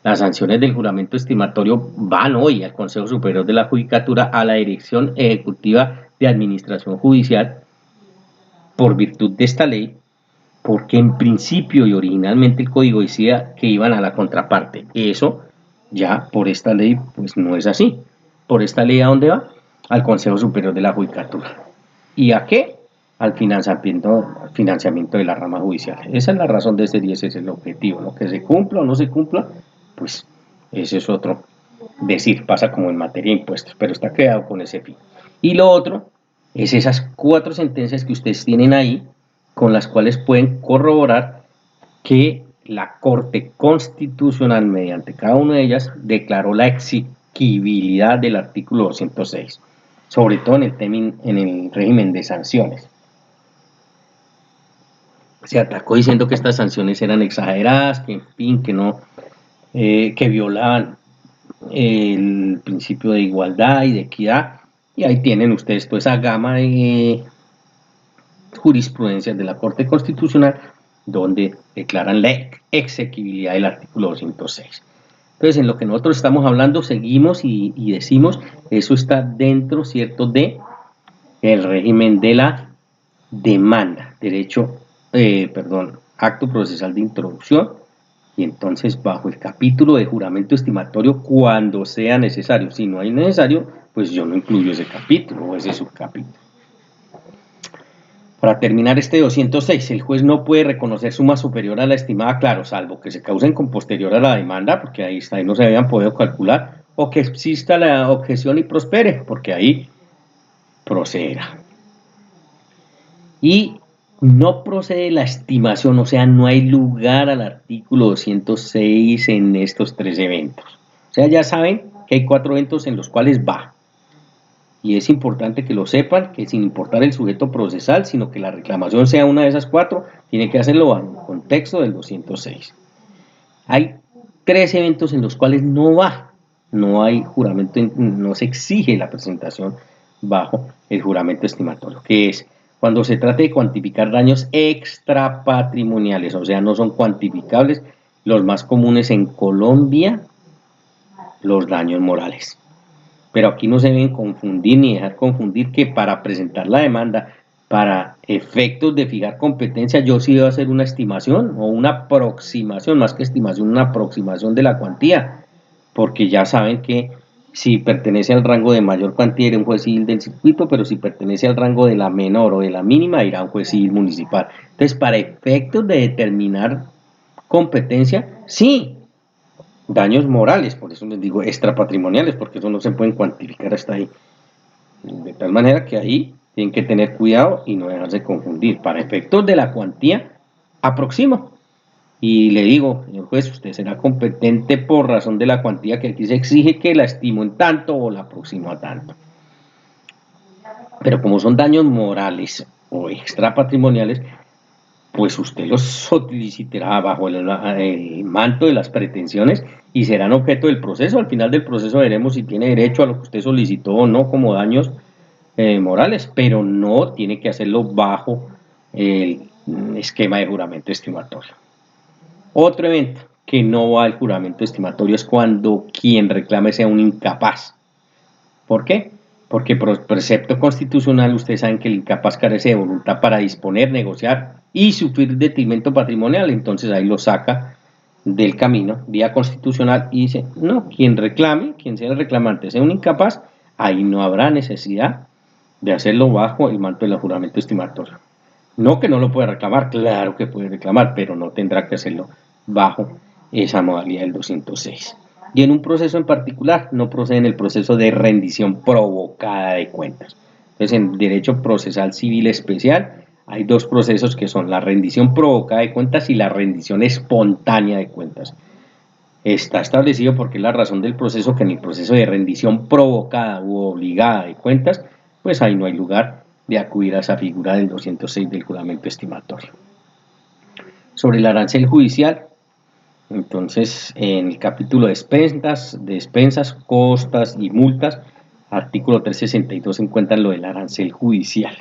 Speaker 1: Las sanciones del juramento estimatorio van hoy al Consejo Superior de la Judicatura, a la Dirección Ejecutiva de Administración Judicial, por virtud de esta ley, porque en principio y originalmente el código decía que iban a la contraparte. Eso ya por esta ley pues no es así. Por esta ley, ¿a dónde va? Al Consejo Superior de la Judicatura. ¿Y a qué? Al financiamiento de la rama judicial. Esa es la razón de ese y ese es el objetivo. Lo que se cumpla o no se cumpla, pues ese es otro decir, pasa como en materia de impuestos, pero está creado con ese fin. Y lo otro es esas 4 sentencias que ustedes tienen ahí, con las cuales pueden corroborar que la Corte Constitucional, mediante cada una de ellas, declaró la exequibilidad del artículo 206, sobre todo en el régimen de sanciones. Se atacó diciendo que estas sanciones eran exageradas, que en fin, que no, que violaban el principio de igualdad y de equidad, y ahí tienen ustedes toda esa gama de jurisprudencias de la Corte Constitucional donde declaran la exequibilidad del artículo 206. Entonces, en lo que nosotros estamos hablando, seguimos y decimos, eso está dentro, ¿cierto?, de el régimen de la demanda, acto procesal de introducción, y entonces bajo el capítulo de juramento estimatorio cuando sea necesario. Si no hay necesario, pues yo no incluyo ese capítulo o ese subcapítulo. Para terminar este 206, el juez no puede reconocer suma superior a la estimada, claro, salvo que se causen con posterior a la demanda, porque ahí no se habían podido calcular, o que exista la objeción y prospere, porque ahí procederá. Y no procede la estimación, o sea, no hay lugar al artículo 206 en estos 3 eventos. O sea, ya saben que hay 4 eventos en los cuales va. Y es importante que lo sepan, que sin importar el sujeto procesal, sino que la reclamación sea una de esas 4, tiene que hacerlo en el contexto del 206. Hay 3 eventos en los cuales no va, no hay juramento, no se exige la presentación bajo el juramento estimatorio, que es cuando se trate de cuantificar daños extrapatrimoniales, o sea, no son cuantificables, los más comunes en Colombia, los daños morales. Pero aquí no se deben confundir ni dejar confundir que para presentar la demanda, para efectos de fijar competencia, yo sí debo hacer una estimación o una aproximación, más que estimación, una aproximación de la cuantía, porque ya saben que si pertenece al rango de mayor cuantía irá un juez civil del circuito, pero si pertenece al rango de la menor o de la mínima irá un juez civil municipal. Entonces, para efectos de determinar competencia, sí, daños morales, por eso les digo extrapatrimoniales, porque eso no se pueden cuantificar hasta ahí. De tal manera que ahí tienen que tener cuidado y no dejarse confundir. Para efectos de la cuantía, aproximo. Y le digo, señor juez, usted será competente por razón de la cuantía que aquí se exige que la estimo en tanto o la aproximo a tanto. Pero como son daños morales o extrapatrimoniales, pues usted los solicitará bajo el manto de las pretensiones y serán objeto del proceso. Al final del proceso veremos si tiene derecho a lo que usted solicitó o no como daños morales, pero no tiene que hacerlo bajo el esquema de juramento estimatorio. Otro evento que no va al juramento estimatorio es cuando quien reclame sea un incapaz. ¿Por qué? Porque por precepto constitucional ustedes saben que el incapaz carece de voluntad para disponer, negociar y sufrir detrimento patrimonial, entonces ahí lo saca del camino, vía constitucional, y dice, no, quien reclame, quien sea el reclamante, sea un incapaz, ahí no habrá necesidad de hacerlo bajo el manto del juramento estimatorio. No que no lo pueda reclamar, claro que puede reclamar, pero no tendrá que hacerlo bajo esa modalidad del 206. Y en un proceso en particular, no procede en el proceso de rendición provocada de cuentas. Entonces, en derecho procesal civil especial, hay 2 procesos que son la rendición provocada de cuentas y la rendición espontánea de cuentas. Está establecido porque es la razón del proceso que en el proceso de rendición provocada u obligada de cuentas, pues ahí no hay lugar de acudir a esa figura del 206 del juramento estimatorio. Sobre el arancel judicial, entonces en el capítulo de despensas, costas y multas, artículo 362 se encuentra lo del arancel judicial,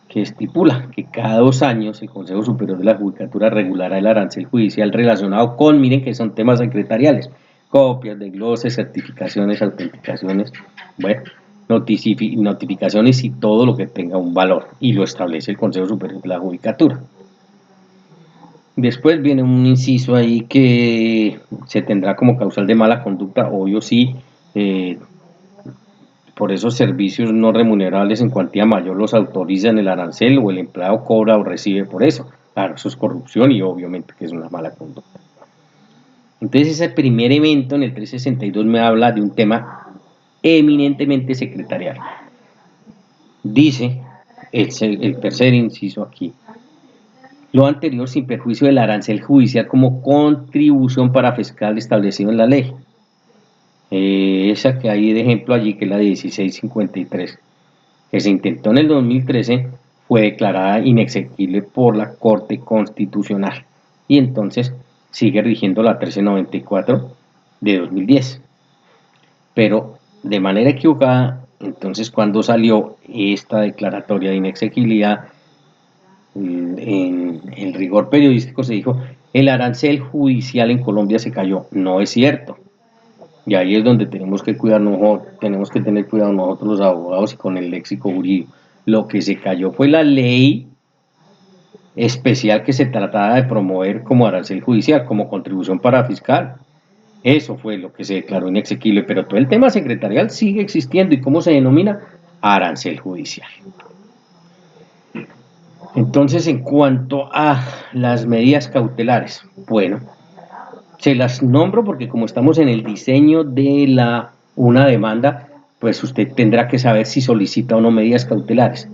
Speaker 1: que estipula que cada 2 años el Consejo Superior de la Judicatura regulará el arancel judicial relacionado con, miren que son temas secretariales, copias, desgloses, certificaciones, autenticaciones, bueno, notificaciones y todo lo que tenga un valor, y lo establece el Consejo Superior de la Judicatura. Después viene un inciso ahí que se tendrá como causal de mala conducta, obvio sí, por esos servicios no remunerables en cuantía mayor los autorizan el arancel o el empleado cobra o recibe por eso. Claro, eso es corrupción y obviamente que es una mala conducta. Entonces ese primer evento en el 362 me habla de un tema eminentemente secretarial. Dice el tercer inciso aquí, lo anterior sin perjuicio del arancel judicial como contribución para fiscal establecido en la ley. Esa que hay de ejemplo allí, que es la 1653, que se intentó en el 2013, fue declarada inexequible por la Corte Constitucional y entonces sigue rigiendo la 1394 de 2010. Pero de manera equivocada, entonces cuando salió esta declaratoria de inexequibilidad, en el rigor periodístico se dijo, el arancel judicial en Colombia se cayó. No es cierto. Y ahí es donde tenemos que tener cuidado nosotros los abogados y con el léxico jurídico. Lo que se cayó fue la ley especial que se trataba de promover como arancel judicial, como contribución para fiscal. Eso fue lo que se declaró inexequible, pero todo el tema secretarial sigue existiendo. ¿Y cómo se denomina? Arancel judicial. Entonces, en cuanto a las medidas cautelares, bueno, se las nombro porque como estamos en el diseño de una demanda, pues usted tendrá que saber si solicita o no medidas cautelares.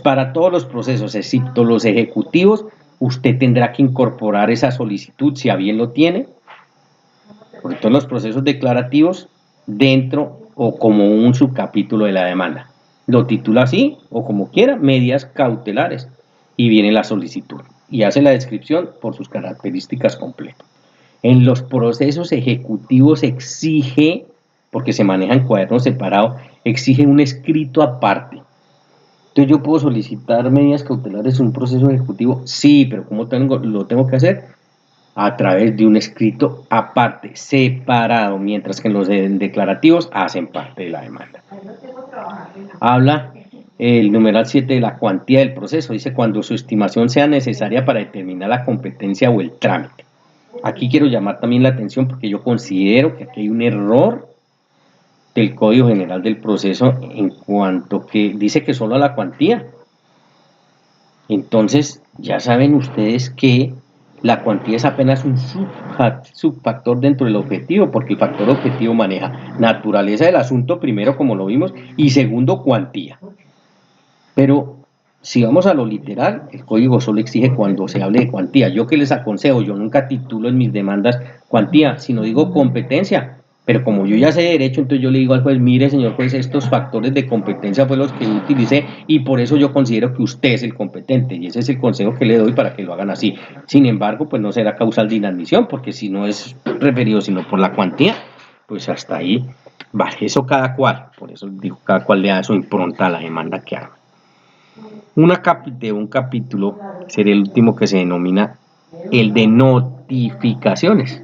Speaker 1: Para todos los procesos, excepto los ejecutivos, usted tendrá que incorporar esa solicitud, si a bien lo tiene, por todos los procesos declarativos, dentro o como un subcapítulo de la demanda. Lo titula así, o como quiera, medidas cautelares, y viene la solicitud, y hace la descripción por sus características completas. En los procesos ejecutivos exige, porque se maneja en cuadernos separados, exige un escrito aparte. Entonces, ¿yo puedo solicitar medidas cautelares en un proceso ejecutivo? Sí, pero ¿cómo lo tengo que hacer? A través de un escrito aparte, separado, mientras que en los declarativos hacen parte de la demanda. Habla el numeral 7 de la cuantía del proceso, dice cuando su estimación sea necesaria para determinar la competencia o el trámite. Aquí quiero llamar también la atención porque yo considero que aquí hay un error del Código General del Proceso en cuanto que dice que solo a la cuantía. Entonces, ya saben ustedes que la cuantía es apenas un subfactor dentro del objetivo, porque el factor objetivo maneja naturaleza del asunto, primero como lo vimos, y segundo, cuantía. Pero si vamos a lo literal, el código solo exige cuando se hable de cuantía. Yo que les aconsejo, yo nunca titulo en mis demandas cuantía, sino digo competencia. Pero como yo ya sé derecho, entonces yo le digo al juez, mire señor juez, estos factores de competencia fue los que utilicé y por eso yo considero que usted es el competente y ese es el consejo que le doy para que lo hagan así. Sin embargo, pues no será causal de inadmisión, porque si no es referido sino por la cuantía, pues hasta ahí, vale, eso cada cual, por eso digo, cada cual le da su impronta a la demanda que haga. Un capítulo sería el último que se denomina el de notificaciones,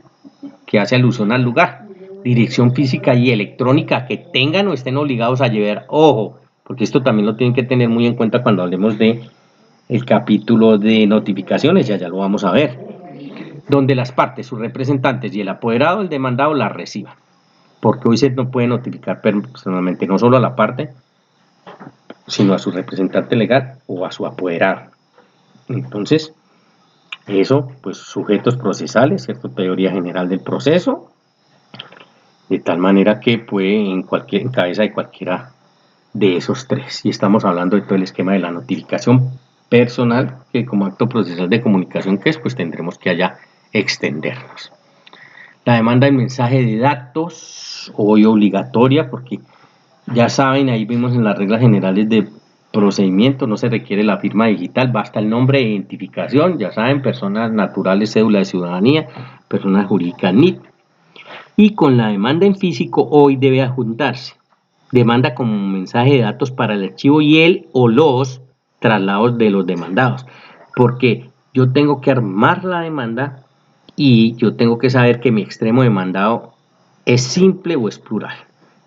Speaker 1: que hace alusión al lugar, dirección física y electrónica que tengan o estén obligados a llevar, ojo, porque esto también lo tienen que tener muy en cuenta cuando hablemos de el capítulo de notificaciones, ya lo vamos a ver, donde las partes, sus representantes y el apoderado del demandado la reciban, porque hoy se no puede notificar personalmente, no solo a la parte, sino a su representante legal o a su apoderado. Entonces, eso, pues sujetos procesales, ¿cierto? Teoría general del proceso, de tal manera que puede en cabeza de cualquiera de esos tres. Y estamos hablando de todo el esquema de la notificación personal, que como acto procesal de comunicación que es, pues tendremos que allá extendernos. La demanda de mensaje de datos, hoy obligatoria, porque ya saben, ahí vimos en las reglas generales de procedimiento, no se requiere la firma digital, basta el nombre de identificación, ya saben, personas naturales, cédula de ciudadanía, personas jurídicas NIT. Y con la demanda en físico hoy debe adjuntarse demanda como mensaje de datos para el archivo y el o los traslados de los demandados, porque yo tengo que armar la demanda y yo tengo que saber que mi extremo demandado es simple o es plural.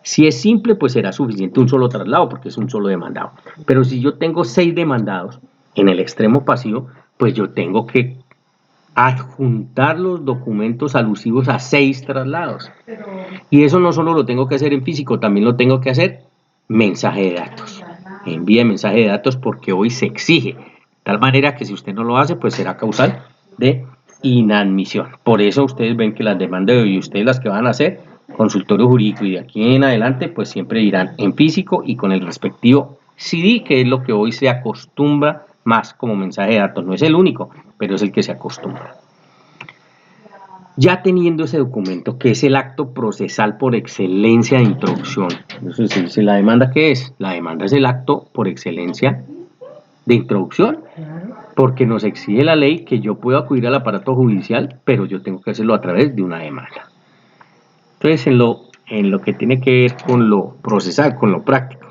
Speaker 1: Si es simple, pues será suficiente un solo traslado porque es un solo demandado. Pero si yo tengo 6 demandados en el extremo pasivo, pues yo tengo que adjuntar los documentos alusivos a 6 traslados. Y eso no solo lo tengo que hacer en físico, también lo tengo que hacer mensaje de datos. Envíe mensaje de datos porque hoy se exige. De tal manera que si usted no lo hace, pues será causal de inadmisión. Por eso ustedes ven que las demandas de hoy, ustedes las que van a hacer, consultorio jurídico y de aquí en adelante, pues siempre irán en físico y con el respectivo CD, que es lo que hoy se acostumbra más como mensaje de datos. No es el único, pero es el que se acostumbra. Ya teniendo ese documento, que es el acto procesal por excelencia de introducción, eso es decir, ¿la demanda qué es? La demanda es el acto por excelencia de introducción, porque nos exige la ley que yo puedo acudir al aparato judicial, pero yo tengo que hacerlo a través de una demanda. Entonces, en lo que tiene que ver con lo procesal, con lo práctico,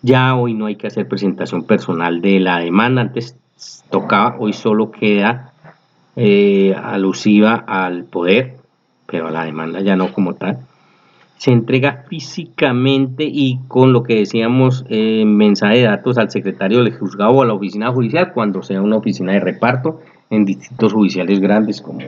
Speaker 1: ya hoy no hay que hacer presentación personal de la demanda, antes tocaba, hoy solo queda alusiva al poder, pero a la demanda ya no como tal. Se entrega físicamente y con lo que decíamos mensaje de datos al secretario del juzgado o a la oficina judicial cuando sea una oficina de reparto en distritos judiciales grandes como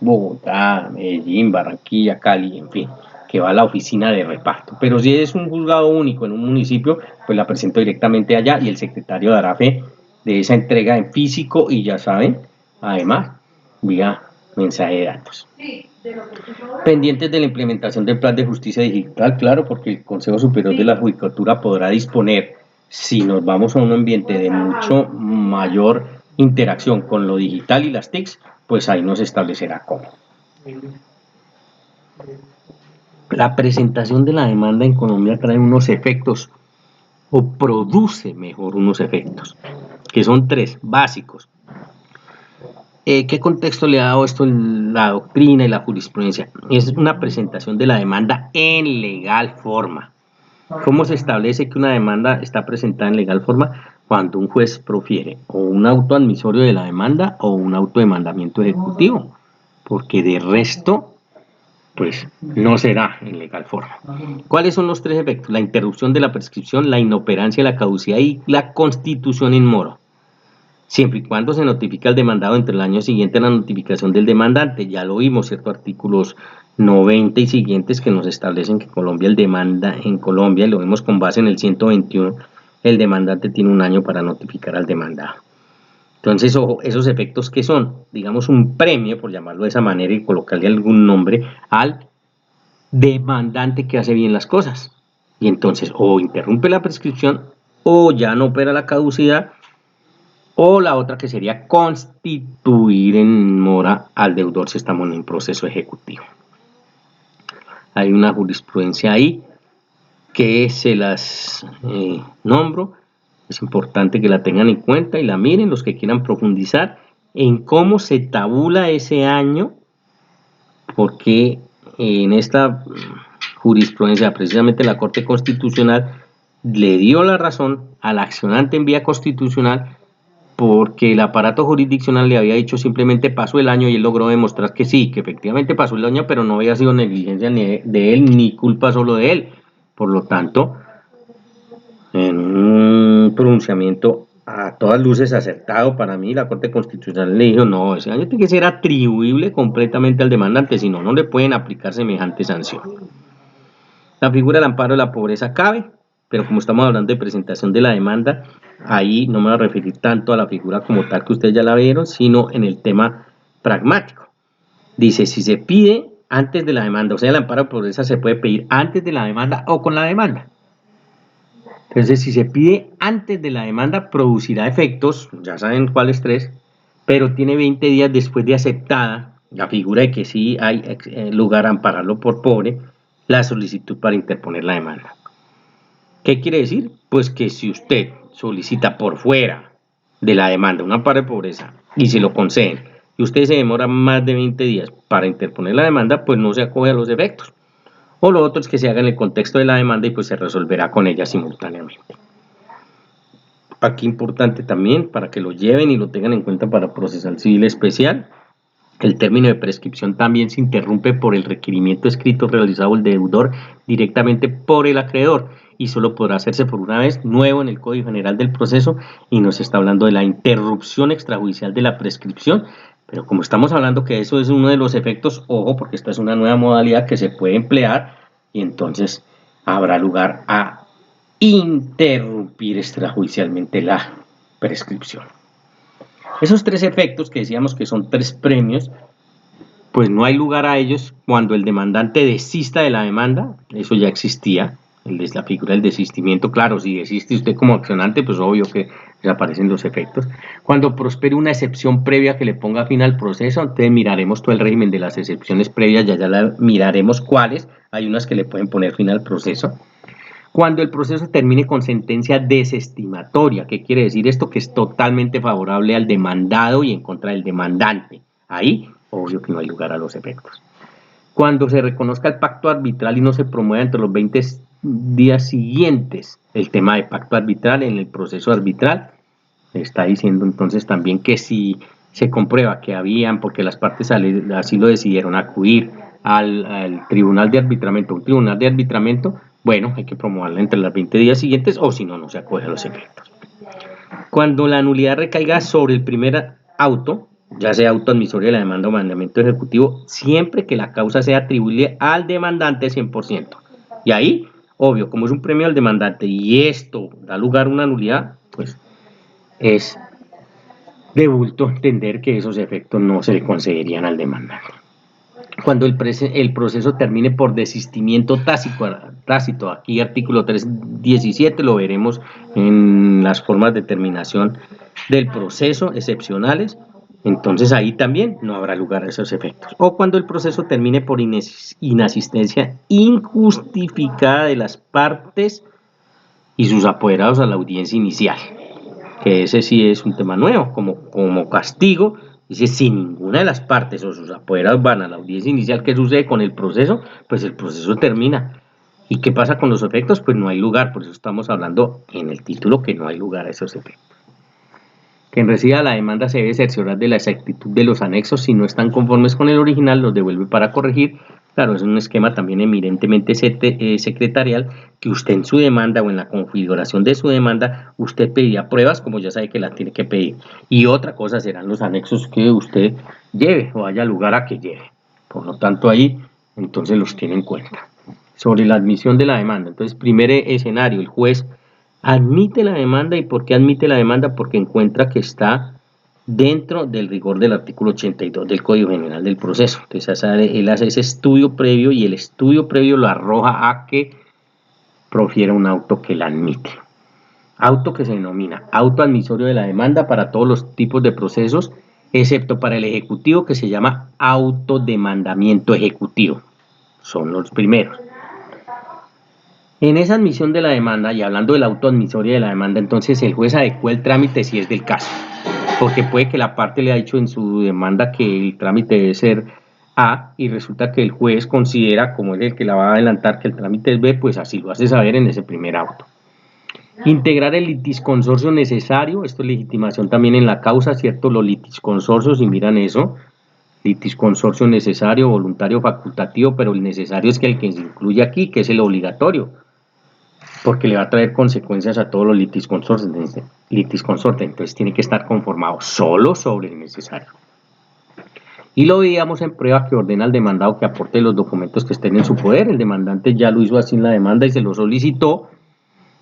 Speaker 1: Bogotá, Medellín, Barranquilla, Cali, en fin, que va a la oficina de reparto. Pero si es un juzgado único en un municipio, pues la presento directamente allá y el secretario dará fe de esa entrega en físico y ya saben, además, vía mensaje de datos. Pendientes de la implementación del plan de justicia digital, claro, porque el Consejo Superior de la Judicatura podrá disponer, si nos vamos a un ambiente de mucho mayor interacción con lo digital y las TICs, pues ahí nos establecerá cómo. La presentación de la demanda en Colombia trae unos efectos, o produce mejor unos efectos, que son tres básicos. ¿Qué contexto le ha dado esto en la doctrina y la jurisprudencia? Es una presentación de la demanda en legal forma. ¿Cómo se establece que una demanda está presentada en legal forma? Cuando un juez profiere o un auto admisorio de la demanda o un auto de mandamiento ejecutivo, porque de resto, pues no será en legal forma. ¿Cuáles son los tres efectos? La interrupción de la prescripción, la inoperancia de la caducidad y la constitución in moro. Siempre y cuando se notifica al demandado entre el año siguiente a la notificación del demandante. Ya lo vimos, ¿cierto? Artículos 90 y siguientes que nos establecen que Colombia, el demanda en Colombia, y lo vemos con base en el 121, el demandante tiene un año para notificar al demandado. Entonces, ojo, esos efectos que son, digamos, un premio, por llamarlo de esa manera y colocarle algún nombre, al demandante que hace bien las cosas. Y entonces, o interrumpe la prescripción, o ya no opera la caducidad, o la otra que sería constituir en mora al deudor si estamos en un proceso ejecutivo. Hay una jurisprudencia ahí que se las nombro, es importante que la tengan en cuenta y la miren los que quieran profundizar en cómo se tabula ese año, porque en esta jurisprudencia precisamente la Corte Constitucional le dio la razón al accionante en vía constitucional, porque el aparato jurisdiccional le había dicho simplemente pasó el año y él logró demostrar que sí, que efectivamente pasó el año, pero no había sido negligencia ni de él ni culpa solo de él. Por lo tanto, en un pronunciamiento a todas luces acertado para mí, la Corte Constitucional le dijo, no, ese año tiene que ser atribuible completamente al demandante, si no, no le pueden aplicar semejante sanción. La figura del amparo de la pobreza cabe, pero como estamos hablando de presentación de la demanda, ahí no me voy a referir tanto a la figura como tal que ustedes ya la vieron, sino en el tema pragmático. Dice, si se pide antes de la demanda, o sea, el amparo de pobreza se puede pedir antes de la demanda o con la demanda. Entonces, si se pide antes de la demanda, producirá efectos, ya saben cuáles tres, pero tiene 20 días después de aceptada la figura de que sí hay lugar a ampararlo por pobre, la solicitud para interponer la demanda. ¿Qué quiere decir? Pues que si usted solicita por fuera de la demanda un amparo de pobreza y se lo conceden y usted se demora más de 20 días para interponer la demanda, pues no se acoge a los efectos. O lo otro es que se haga en el contexto de la demanda y pues se resolverá con ella simultáneamente. Aquí importante también para que lo lleven y lo tengan en cuenta para procesal civil especial, el término de prescripción también se interrumpe por el requerimiento escrito realizado el deudor directamente por el acreedor y solo podrá hacerse por una vez, nuevo en el Código General del Proceso, y nos está hablando de la interrupción extrajudicial de la prescripción, pero como estamos hablando que eso es uno de los efectos, ojo, porque esta es una nueva modalidad que se puede emplear y entonces habrá lugar a interrumpir extrajudicialmente la prescripción. Esos tres efectos que decíamos que son tres premios, pues no hay lugar a ellos cuando el demandante desista de la demanda, eso ya existía, la figura del desistimiento. Claro, si desiste usted como accionante, pues obvio que desaparecen los efectos. Cuando prospere una excepción previa que le ponga fin al proceso, entonces miraremos todo el régimen de las excepciones previas, ya la miraremos cuáles, hay unas que le pueden poner fin al proceso. Cuando el proceso termine con sentencia desestimatoria, ¿qué quiere decir esto? Que es totalmente favorable al demandado y en contra del demandante. Ahí, obvio que no hay lugar a los efectos. Cuando se reconozca el pacto arbitral y no se promueva entre los 20 días siguientes el tema de pacto arbitral en el proceso arbitral, está diciendo entonces también que si se comprueba que habían, porque las partes así lo decidieron, acudir al tribunal de arbitramiento, un tribunal de arbitramiento, bueno, hay que promoverla entre los 20 días siguientes o si no, no se acoge a los efectos. Cuando la nulidad recaiga sobre el primer auto, ya sea auto admisorio de la demanda o mandamiento ejecutivo, siempre que la causa sea atribuible al demandante 100%. Y ahí, obvio, como es un premio al demandante y esto da lugar a una nulidad, pues es de bulto entender que esos efectos no se le concederían al demandante. Cuando el proceso termine por desistimiento tácito, aquí artículo 317 lo veremos en las formas de terminación del proceso excepcionales, entonces ahí también no habrá lugar a esos efectos. O cuando el proceso termine por inasistencia injustificada de las partes y sus apoderados a la audiencia inicial, que ese sí es un tema nuevo, como castigo. Dice, si ninguna de las partes o sus apoderados van a la audiencia inicial, ¿qué sucede con el proceso? Pues el proceso termina. ¿Y qué pasa con los efectos? Pues no hay lugar, por eso estamos hablando en el título que no hay lugar a esos efectos. Quien reciba la demanda se debe cerciorar de la exactitud de los anexos, si no están conformes con el original, los devuelve para corregir. Claro, es un esquema también eminentemente secretarial, que usted en su demanda o en la configuración de su demanda, usted pediría pruebas, como ya sabe que las tiene que pedir. Y otra cosa serán los anexos que usted lleve o haya lugar a que lleve. Por lo tanto, ahí entonces los tiene en cuenta. Sobre la admisión de la demanda, entonces, primer escenario, el juez admite la demanda. ¿Y por qué admite la demanda? Porque encuentra que está dentro del rigor del artículo 82 del Código General del Proceso. Entonces él hace ese estudio previo y el estudio previo lo arroja a que profiera un auto que la admite. Auto que se denomina auto admisorio de la demanda para todos los tipos de procesos, excepto para el ejecutivo, que se llama autodemandamiento ejecutivo. Son los primeros. En esa admisión de la demanda, y hablando del auto admisorio de la demanda, entonces el juez adecua el trámite si es del caso, porque puede que la parte le ha dicho en su demanda que el trámite debe ser A y resulta que el juez considera, como es el que la va a adelantar, que el trámite es B, pues así lo hace saber en ese primer auto. Integrar el litisconsorcio necesario, esto es legitimación también en la causa, ¿cierto? Los litisconsorcios, y miran eso, litisconsorcio necesario, voluntario, facultativo, pero el necesario es que el que se incluye aquí, que es el obligatorio, porque le va a traer consecuencias a todos los litisconsortes, entonces tiene que estar conformado solo sobre el necesario. Y lo veíamos en prueba que ordena al demandado que aporte los documentos que estén en su poder. El demandante ya lo hizo así en la demanda y se lo solicitó,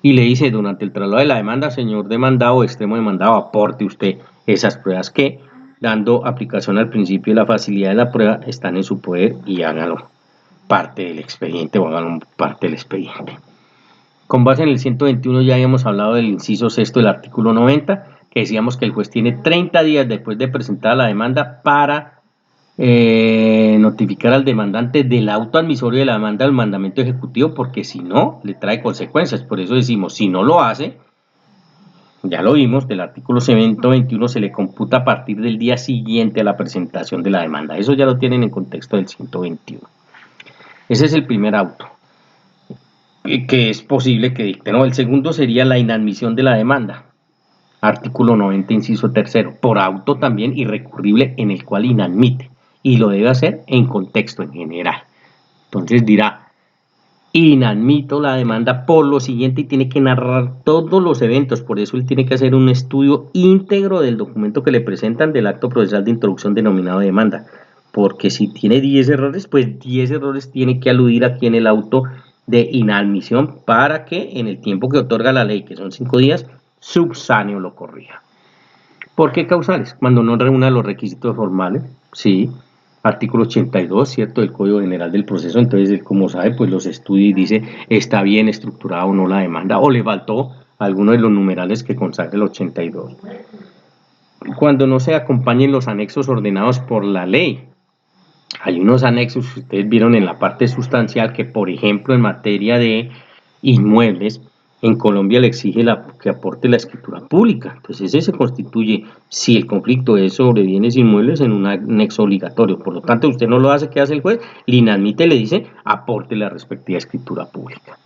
Speaker 1: y le dice durante el traslado de la demanda, señor demandado, extremo demandado, aporte usted esas pruebas que, dando aplicación al principio de la facilidad de la prueba, están en su poder y háganlo parte del expediente o háganlo parte del expediente. Con base en el 121 ya habíamos hablado del inciso sexto del artículo 90, que decíamos que el juez tiene 30 días después de presentar la demanda para notificar al demandante del auto admisorio de la demanda del mandamiento ejecutivo, porque si no, le trae consecuencias. Por eso decimos, si no lo hace, ya lo vimos, del artículo 121 se le computa a partir del día siguiente a la presentación de la demanda. Eso ya lo tienen en contexto del 121. Ese es el primer auto que es posible que dicte, ¿no? El segundo sería la inadmisión de la demanda, artículo 90, inciso tercero, por auto también irrecurrible en el cual inadmite, y lo debe hacer en contexto en general. Entonces dirá, inadmito la demanda por lo siguiente, y tiene que narrar todos los eventos. Por eso él tiene que hacer un estudio íntegro del documento que le presentan del acto procesal de introducción denominado demanda, porque si tiene 10 errores, pues 10 errores tiene que aludir aquí en el auto de inadmisión para que en el tiempo que otorga la ley, que son 5 días, subsáneo lo corrija. ¿Por qué causales? Cuando no reúna los requisitos formales, sí. artículo 82, ¿cierto?, del Código General del Proceso. Entonces, él, como sabe, pues los estudia y dice, ¿está bien estructurada o no la demanda? O le faltó alguno de los numerales que consagra el 82. Cuando no se acompañen los anexos ordenados por la ley. Hay unos anexos que ustedes vieron en la parte sustancial que, por ejemplo, en materia de inmuebles, en Colombia le exige que aporte la escritura pública. Entonces, ese se constituye, si el conflicto es sobre bienes inmuebles, en un anexo obligatorio. Por lo tanto, usted no lo hace, ¿qué hace el juez? Le inadmite, le dice, aporte la respectiva escritura pública.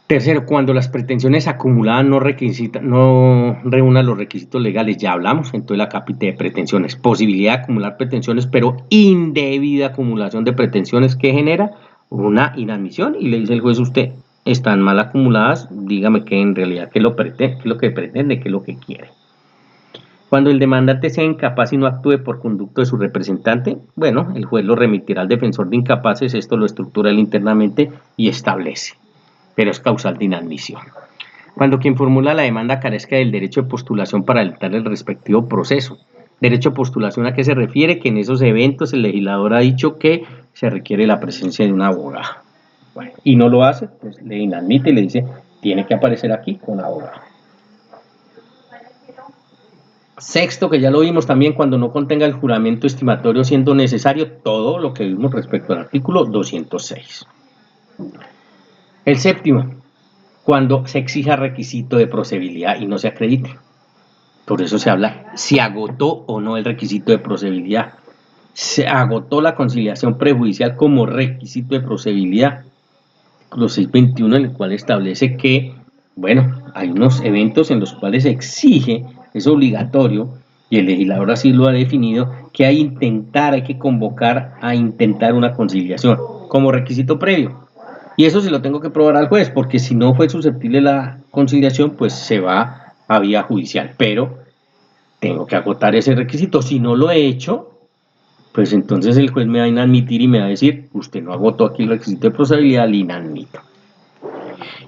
Speaker 1: Tercero, cuando las pretensiones acumuladas no reúnan los requisitos legales, ya hablamos, entonces la cápita de pretensiones, posibilidad de acumular pretensiones, pero indebida acumulación de pretensiones que genera una inadmisión, y le dice el juez a usted, están mal acumuladas, dígame que en realidad qué es lo que pretende, qué es lo que quiere. Cuando el demandante sea incapaz y no actúe por conducto de su representante, bueno, el juez lo remitirá al defensor de incapaces, esto lo estructura él internamente y establece, pero es causal de inadmisión. Cuando quien formula la demanda carezca del derecho de postulación para alentar el respectivo proceso. Derecho de postulación, ¿a qué se refiere? Que en esos eventos el legislador ha dicho que se requiere la presencia de un abogado. Bueno, y no lo hace, pues le inadmite y le dice, tiene que aparecer aquí con abogado. Sexto, que ya lo vimos también, cuando no contenga el juramento estimatorio siendo necesario, todo lo que vimos respecto al artículo 206. El séptimo, cuando se exija requisito de procedibilidad y no se acredite. Por eso se habla si agotó o no el requisito de procedibilidad. Se agotó la conciliación prejudicial como requisito de procedibilidad. Artículo 621, en el cual establece que, bueno, hay unos eventos en los cuales se exige, es obligatorio, y el legislador así lo ha definido, que hay que convocar a intentar una conciliación como requisito previo. Y eso se lo tengo que probar al juez, porque si no fue susceptible la conciliación, pues se va a vía judicial. Pero tengo que agotar ese requisito. Si no lo he hecho, pues entonces el juez me va a inadmitir y me va a decir, usted no agotó aquí el requisito de procedibilidad, le inadmito.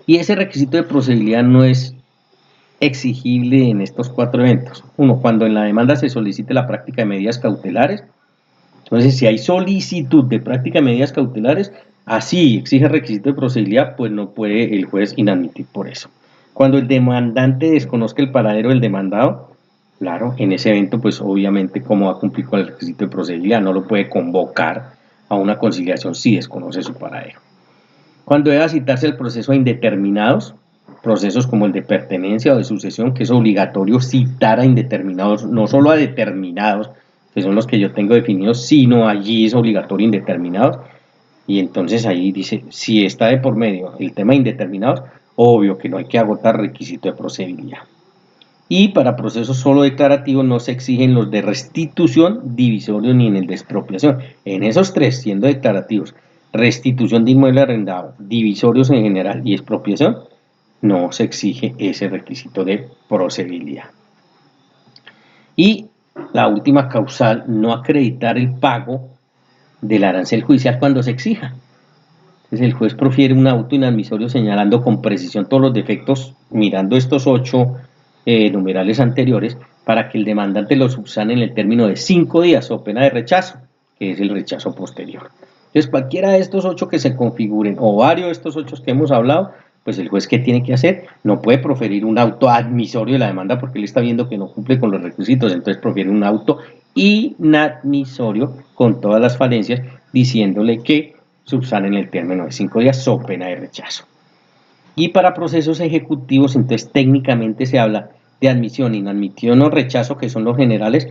Speaker 1: Y ese requisito de procedibilidad no es exigible en estos 4 eventos. Uno, cuando en la demanda se solicite la práctica de medidas cautelares. Entonces, si hay solicitud de práctica de medidas cautelares, así exige requisito de procedibilidad, pues no puede el juez inadmitir por eso. Cuando el demandante desconozca el paradero del demandado, claro, en ese evento, pues obviamente, ¿cómo va a cumplir con el requisito de procedibilidad? No lo puede convocar a una conciliación si desconoce su paradero. Cuando deba citarse el proceso a indeterminados, procesos como el de pertenencia o de sucesión, que es obligatorio citar a indeterminados, no solo a determinados, que son los que yo tengo definidos, sino allí es obligatorio indeterminados. Y entonces ahí dice, si está de por medio el tema indeterminados, obvio que no hay que agotar requisito de procedibilidad. Y para procesos solo declarativos no se exigen los de restitución, divisorio ni en el de expropiación. En esos 3, siendo declarativos, restitución de inmueble arrendado, divisorios en general y expropiación, no se exige ese requisito de procedibilidad. Y la última causal, no acreditar el pago del arancel judicial cuando se exija. Entonces el juez profiere un auto inadmisorio señalando con precisión todos los defectos, mirando estos 8 numerales anteriores, para que el demandante los subsane en el término de 5 días o pena de rechazo, que es el rechazo posterior. Entonces cualquiera de estos 8 que se configuren, o varios de estos 8 que hemos hablado, pues el juez, ¿qué tiene que hacer? No puede proferir un auto admisorio de la demanda porque él está viendo que no cumple con los requisitos, entonces profiere un auto inadmisorio con todas las falencias, diciéndole que subsane en el término de 5 días so pena de rechazo. Y para procesos ejecutivos, entonces técnicamente se habla de admisión, inadmisión o rechazo, que son los generales,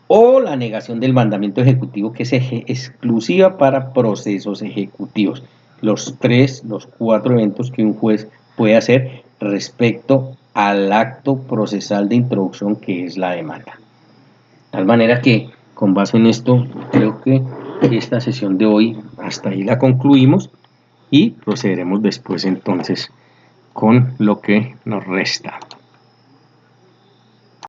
Speaker 1: o la negación del mandamiento ejecutivo, que es exclusiva para procesos ejecutivos. Los 4 eventos que un juez puede hacer respecto al acto procesal de introducción, que es la demanda. De tal manera que, con base en esto, creo que esta sesión de hoy hasta ahí la concluimos y procederemos después entonces con lo que nos resta.